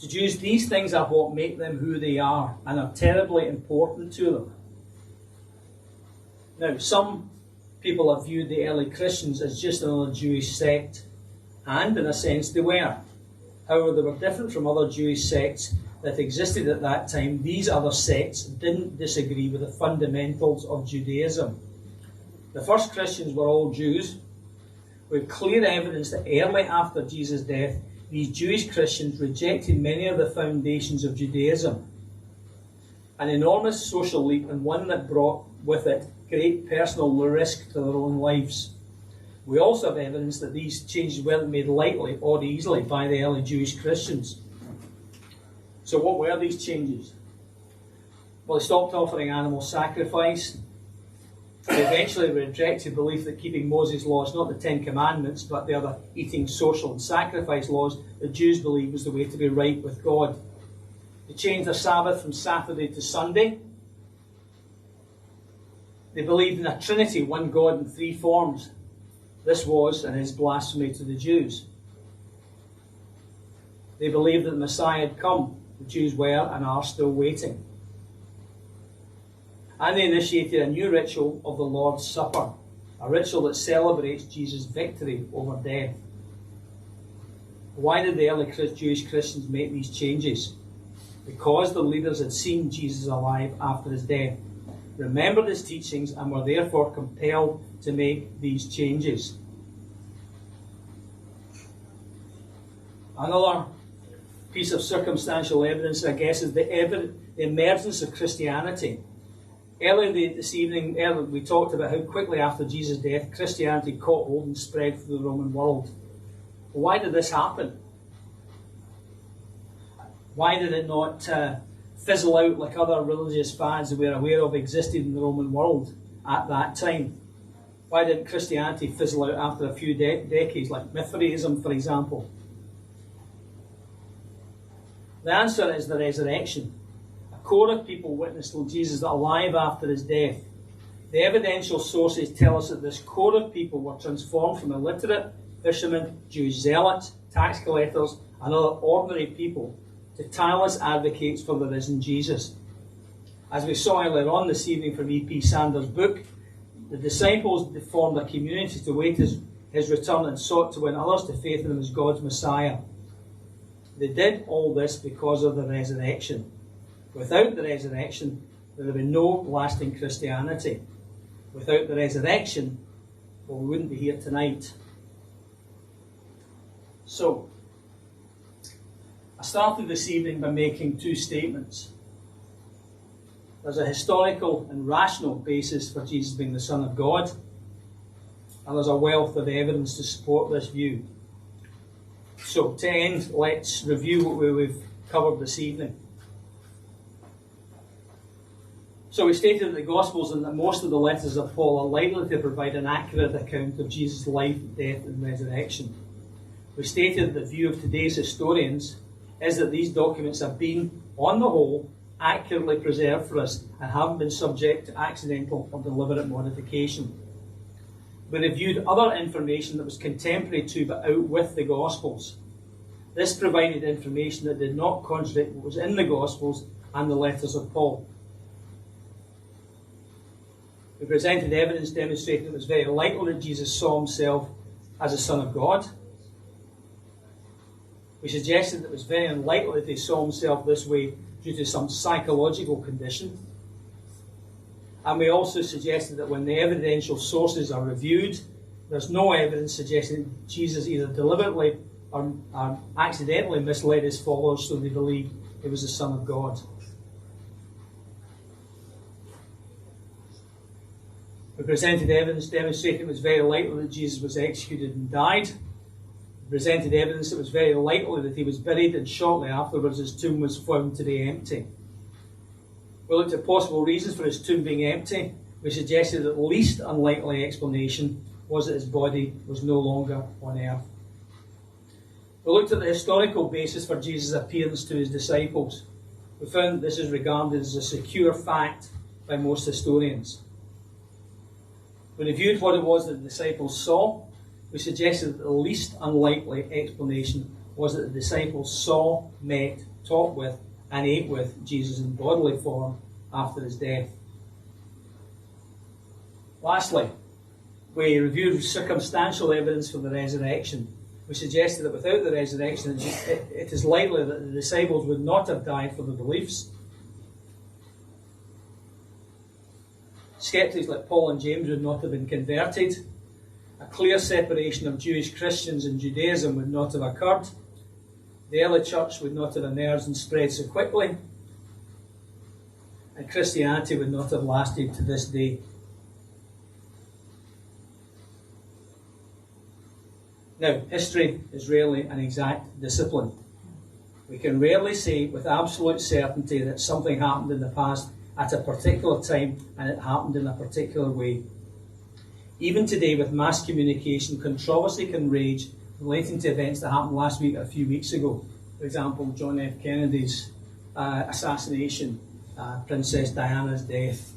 To Jews, these things are what make them who they are and are terribly important to them. Now, some people have viewed the early Christians as just another Jewish sect, and in a sense they were. However, they were different from other Jewish sects that existed at that time. These other sects didn't disagree with the fundamentals of Judaism. The first Christians were all Jews. We have clear evidence that early after Jesus' death, these Jewish Christians rejected many of the foundations of Judaism. An enormous social leap, and one that brought with it great personal risk to their own lives. We also have evidence that these changes weren't made lightly or easily by the early Jewish Christians. So what were these changes? Well, they stopped offering animal sacrifice. They eventually rejected belief that keeping Moses' laws, not the Ten Commandments, but the other eating, social, and sacrifice laws that Jews believed was the way to be right with God. They changed their Sabbath from Saturday to Sunday. They believed in a Trinity, one God in three forms. This was and is blasphemy to the Jews. They believed that the Messiah had come. The Jews were and are still waiting. And they initiated a new ritual of the Lord's Supper, a ritual that celebrates Jesus' victory over death. Why did the early Jewish Christians make these changes? Because the leaders had seen Jesus alive after his death, remembered his teachings, and were therefore compelled to make these changes. Another piece of circumstantial evidence, I guess, is the emergence of Christianity. Earlier this evening, we talked about how quickly after Jesus' death, Christianity caught hold and spread through the Roman world. Why did this happen? Why did it not fizzle out like other religious fads that we're aware of existed in the Roman world at that time? Why did Christianity fizzle out after a few decades, like Mithraism, for example? The answer is the resurrection. A core of people witnessed Jesus alive after his death. The evidential sources tell us that this core of people were transformed from illiterate fishermen, Jewish zealots, tax collectors, and other ordinary people to tireless advocates for the risen Jesus. As we saw earlier on this evening from E.P. Sanders' book, the disciples formed a community to wait his return and sought to win others to faith in him as God's Messiah. They did all this because of the resurrection. Without the resurrection, there would be no lasting Christianity. Without the resurrection, well, we wouldn't be here tonight. So, I started this evening by making two statements. There's a historical and rational basis for Jesus being the Son of God, and there's a wealth of evidence to support this view. So, to end, let's review what we've covered this evening. So we stated that the Gospels and that most of the letters of Paul are likely to provide an accurate account of Jesus' life, death, and resurrection. We stated that the view of today's historians is that these documents have been, on the whole, accurately preserved for us and haven't been subject to accidental or deliberate modification. We reviewed other information that was contemporary to but out with the Gospels. This provided information that did not contradict what was in the Gospels and the letters of Paul. We presented evidence demonstrating that it was very likely that Jesus saw himself as the Son of God. We suggested that it was very unlikely that he saw himself this way due to some psychological condition. And we also suggested that when the evidential sources are reviewed, there's no evidence suggesting that Jesus either deliberately or accidentally misled his followers so they believed he was the Son of God. We presented evidence demonstrating it was very likely that Jesus was executed and died. We presented evidence that it was very likely that he was buried, and shortly afterwards his tomb was found to be empty. We looked at possible reasons for his tomb being empty. We suggested that the least unlikely explanation was that his body was no longer on earth. We looked at the historical basis for Jesus' appearance to his disciples. We found that this is regarded as a secure fact by most historians. We reviewed what it was that the disciples saw. We suggested that the least unlikely explanation was that the disciples saw, met, talked with, and ate with Jesus in bodily form after his death. Lastly, we reviewed circumstantial evidence for the resurrection. We suggested that without the resurrection, it is likely that the disciples would not have died for their beliefs. Skeptics like Paul and James would not have been converted. A clear separation of Jewish Christians and Judaism would not have occurred. The early church would not have emerged and spread so quickly. And Christianity would not have lasted to this day. Now, history is rarely an exact discipline. We can rarely say with absolute certainty that something happened in the past at a particular time and it happened in a particular way. Even today, with mass communication, controversy can rage relating to events that happened last week or a few weeks ago. For example, John F. Kennedy's assassination, Princess Diana's death,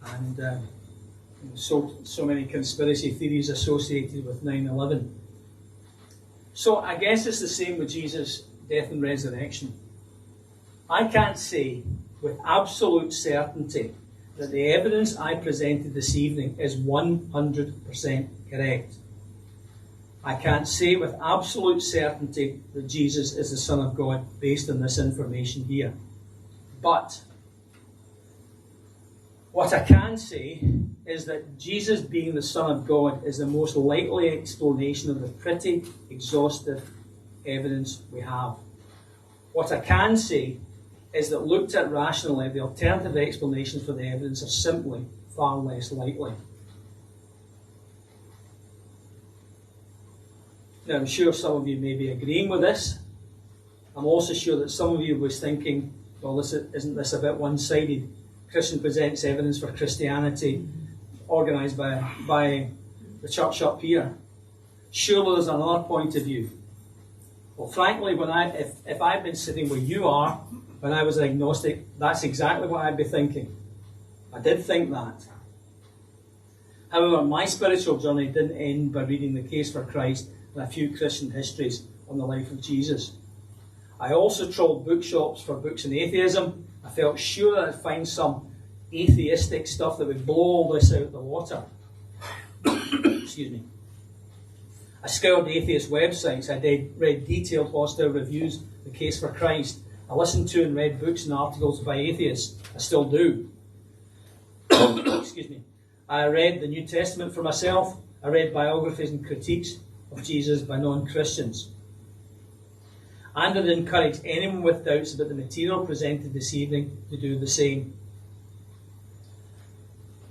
and so many conspiracy theories associated with 9/11. So I guess it's the same with Jesus' death and resurrection. I can't say with absolute certainty that the evidence I presented this evening is 100% correct. I can't say with absolute certainty that Jesus is the Son of God based on this information here. But what I can say is that Jesus being the Son of God is the most likely explanation of the pretty exhaustive evidence we have. What I can say is that looked at rationally, the alternative explanations for the evidence are simply far less likely. Now, I'm sure some of you may be agreeing with this. I'm also sure that some of you was thinking, well, isn't this a bit one-sided? Christian presents evidence for Christianity organised by the church up here. Surely there's another point of view. Well, frankly, if I'd been sitting where you are when I was an agnostic, that's exactly what I'd be thinking. I did think that. However, my spiritual journey didn't end by reading the case for Christ and a few Christian histories on the life of Jesus. I also trawled bookshops for books on atheism. I felt sure that I'd find some atheistic stuff that would blow all this out of the water. Excuse me. I scoured atheist websites. I read detailed hostile reviews of the case for Christ. I listened to and read books and articles by atheists. I still do. Excuse me. I read the New Testament for myself. I read biographies and critiques of Jesus by non-Christians. And I'd encourage anyone with doubts about the material presented this evening to do the same.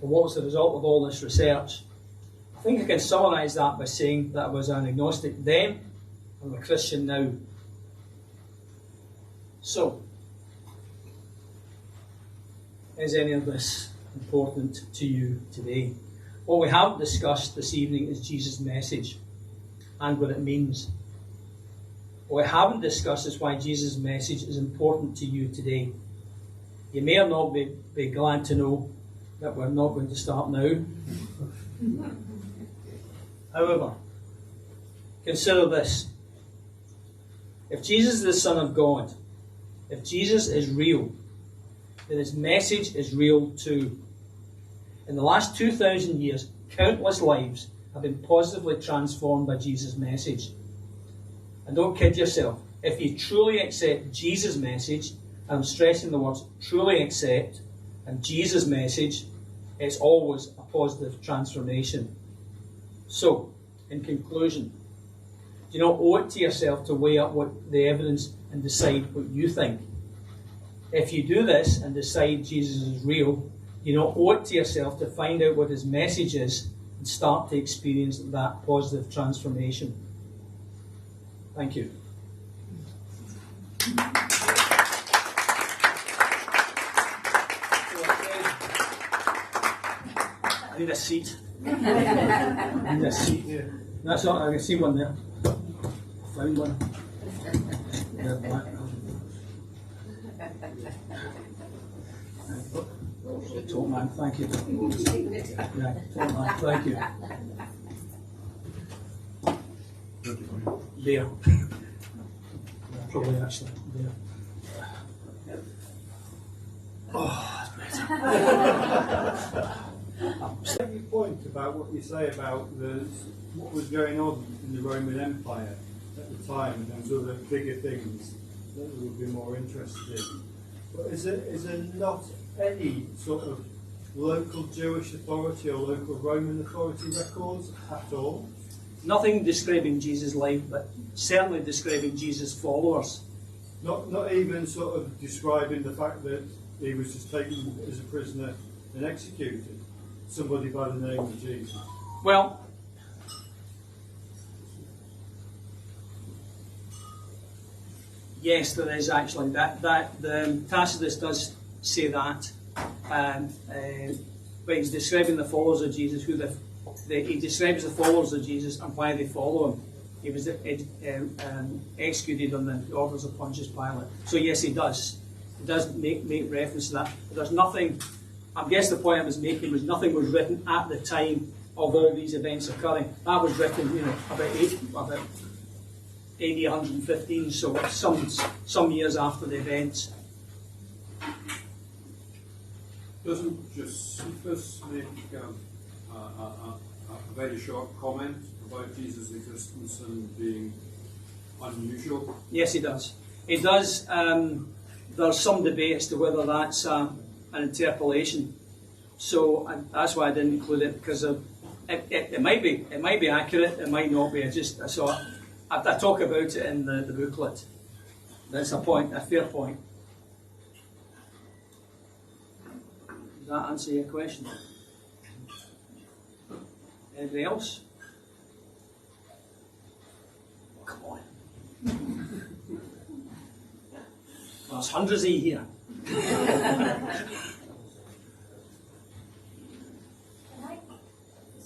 But what was the result of all this research? I think I can summarise that by saying that I was an agnostic then, and I'm a Christian now. So, is any of this important to you today? What we haven't discussed this evening is Jesus' message and what it means. What we haven't discussed is why Jesus' message is important to you today. You may or not be glad to know that we're not going to start now. However, consider this. If Jesus is the Son of God, if Jesus is real, then his message is real too. In the last 2,000 years, countless lives have been positively transformed by Jesus' message. And don't kid yourself. If you truly accept Jesus' message, and I'm stressing the words truly accept, and Jesus' message, it's always a positive transformation. So, in conclusion, do you not owe it to yourself to weigh up what the evidence and decide what you think? If you do this and decide Jesus is real, you not owe it to yourself to find out what his message is and start to experience that positive transformation. Thank you. I need a seat. I need a seat here. That's all. I can see one there. I found one. There, black. Top man, thank you. Yeah, top man, thank you. There. Probably actually there. Oh, that's better. Your point about what you say about what was going on in the Roman Empire at the time and those other bigger things that we would be more interested in. But is there not any sort of local Jewish authority or local Roman authority records at all? Nothing describing Jesus' life, but certainly describing Jesus' followers. Not even sort of describing the fact that he was just taken as a prisoner and executed. Somebody by the name of Jesus. Well, yes, there is actually that. Tacitus does say that, but he's describing the followers of Jesus. He describes the followers of Jesus and why they follow him. He was executed on the orders of Pontius Pilate. So yes, he does. He does make reference to that. But there's nothing. I guess the point I was making was nothing was written at the time of all these events occurring. That was written, about AD 115, so some years after the events. Doesn't Josephus make a very short comment about Jesus' existence and being unusual? Yes, he does. He does. There's some debate as to whether that's an interpolation. So that's why I didn't include it, because it might be accurate, it might not be. I talk about it in the booklet. That's a fair point. Does that answer your question? Anything else? Come on. Well, there's hundreds of you here. This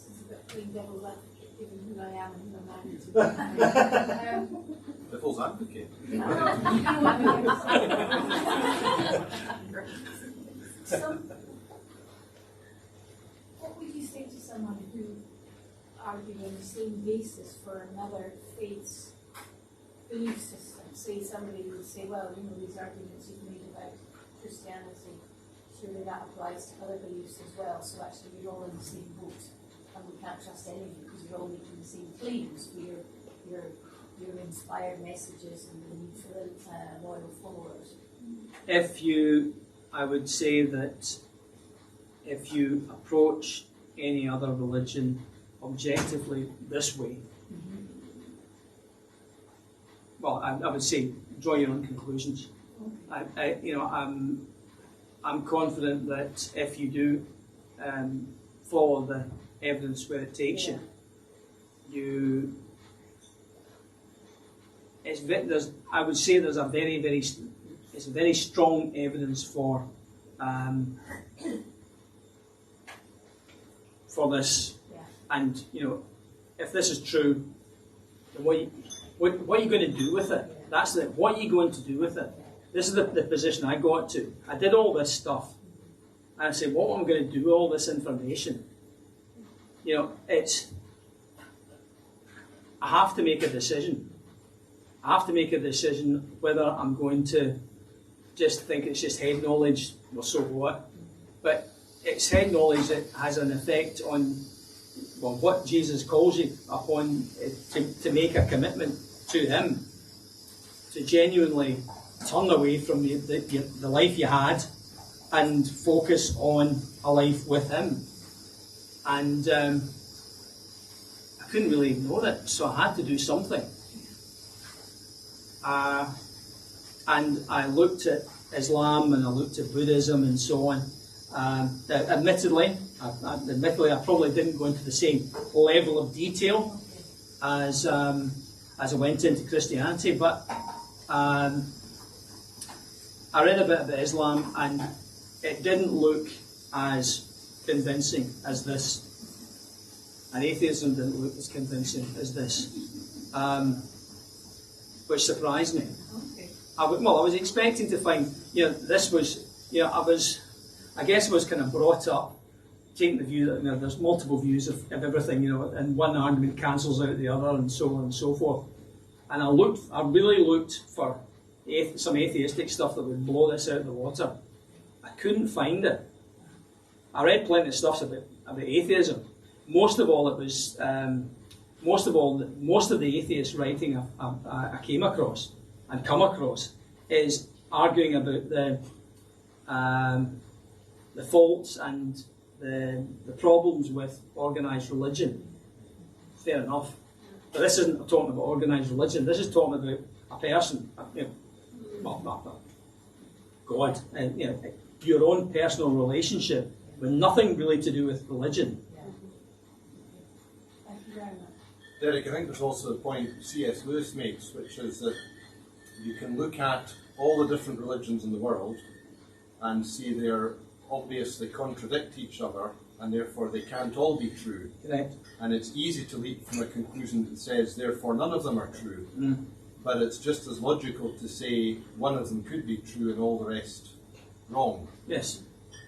is a bit plain devil's advocate, given who I am and who I'm married to. Devil's advocate. What would you say to someone who argued on the same basis for another faith's belief system? Say somebody would say, well, these arguments you've made about Christianity, surely that applies to other beliefs as well, so actually we're all in the same boat and we can't trust any of you because you're all making the same claims for your inspired messages and the need for loyal followers. I would say that if you approach any other religion objectively this way, well, I would say draw your own conclusions. I'm confident that if you do follow the evidence where it takes you, I would say there's a very strong evidence for this. Yeah. And if this is true, then what are you going to do with it? what are you going to do with it? This is the position I got to. I did all this stuff. And I said, what am I going to do with all this information? I have to make a decision. I have to make a decision whether I'm going to just think it's just head knowledge, well, so what? But it's head knowledge that has an effect on, well, what Jesus calls you upon to make a commitment to Him, to genuinely turn away from the life you had and focus on a life with Him. And I couldn't really ignore it, so I had to do something. And I looked at Islam and I looked at Buddhism and so on. Admittedly, I probably didn't go into the same level of detail as I went into Christianity, but I read a bit about Islam and it didn't look as convincing as this. And atheism didn't look as convincing as this, which surprised me. Okay. I was expecting to find, this was, I guess I was kind of brought up taking the view that there's multiple views of everything, and one argument cancels out the other, and so on and so forth. And I really looked for some atheistic stuff that would blow this out of the water. I couldn't find it. I read plenty of stuff about atheism. Most of all, most of the atheist writing I came across and come across is arguing about the faults and the problems with organised religion. Fair enough. But this isn't talking about organised religion. This is talking about a person, God, and your own personal relationship with nothing really to do with religion. Thank you very much. Derek, I think there's also the point C.S. Lewis makes, which is that you can look at all the different religions in the world and see they obviously contradict each other, and therefore they can't all be true. Correct. And it's easy to leap from a conclusion that says, therefore none of them are true. But it's just as logical to say one of them could be true and all the rest wrong. Yes.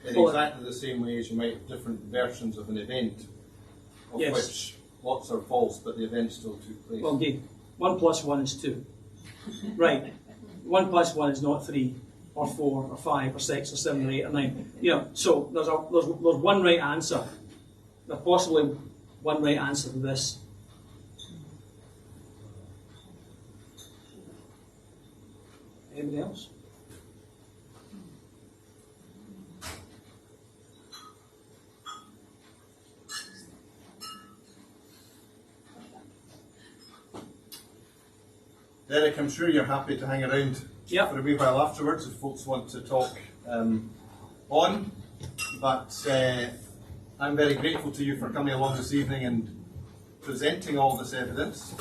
In exactly the same way as you might have different versions of an event, of Yes. which lots are false, but the event still took place. Well, indeed. 1 + 1 is 2. Right. 1 + 1 is not 3 or 4 or 5 or 6 or 7 or 8 or 9. So there's one right answer. There's possibly one right answer to this. Anybody else? Derek, I'm sure you're happy to hang around Yep. for a wee while afterwards if folks want to talk on. But I'm very grateful to you for coming along this evening and presenting all this evidence.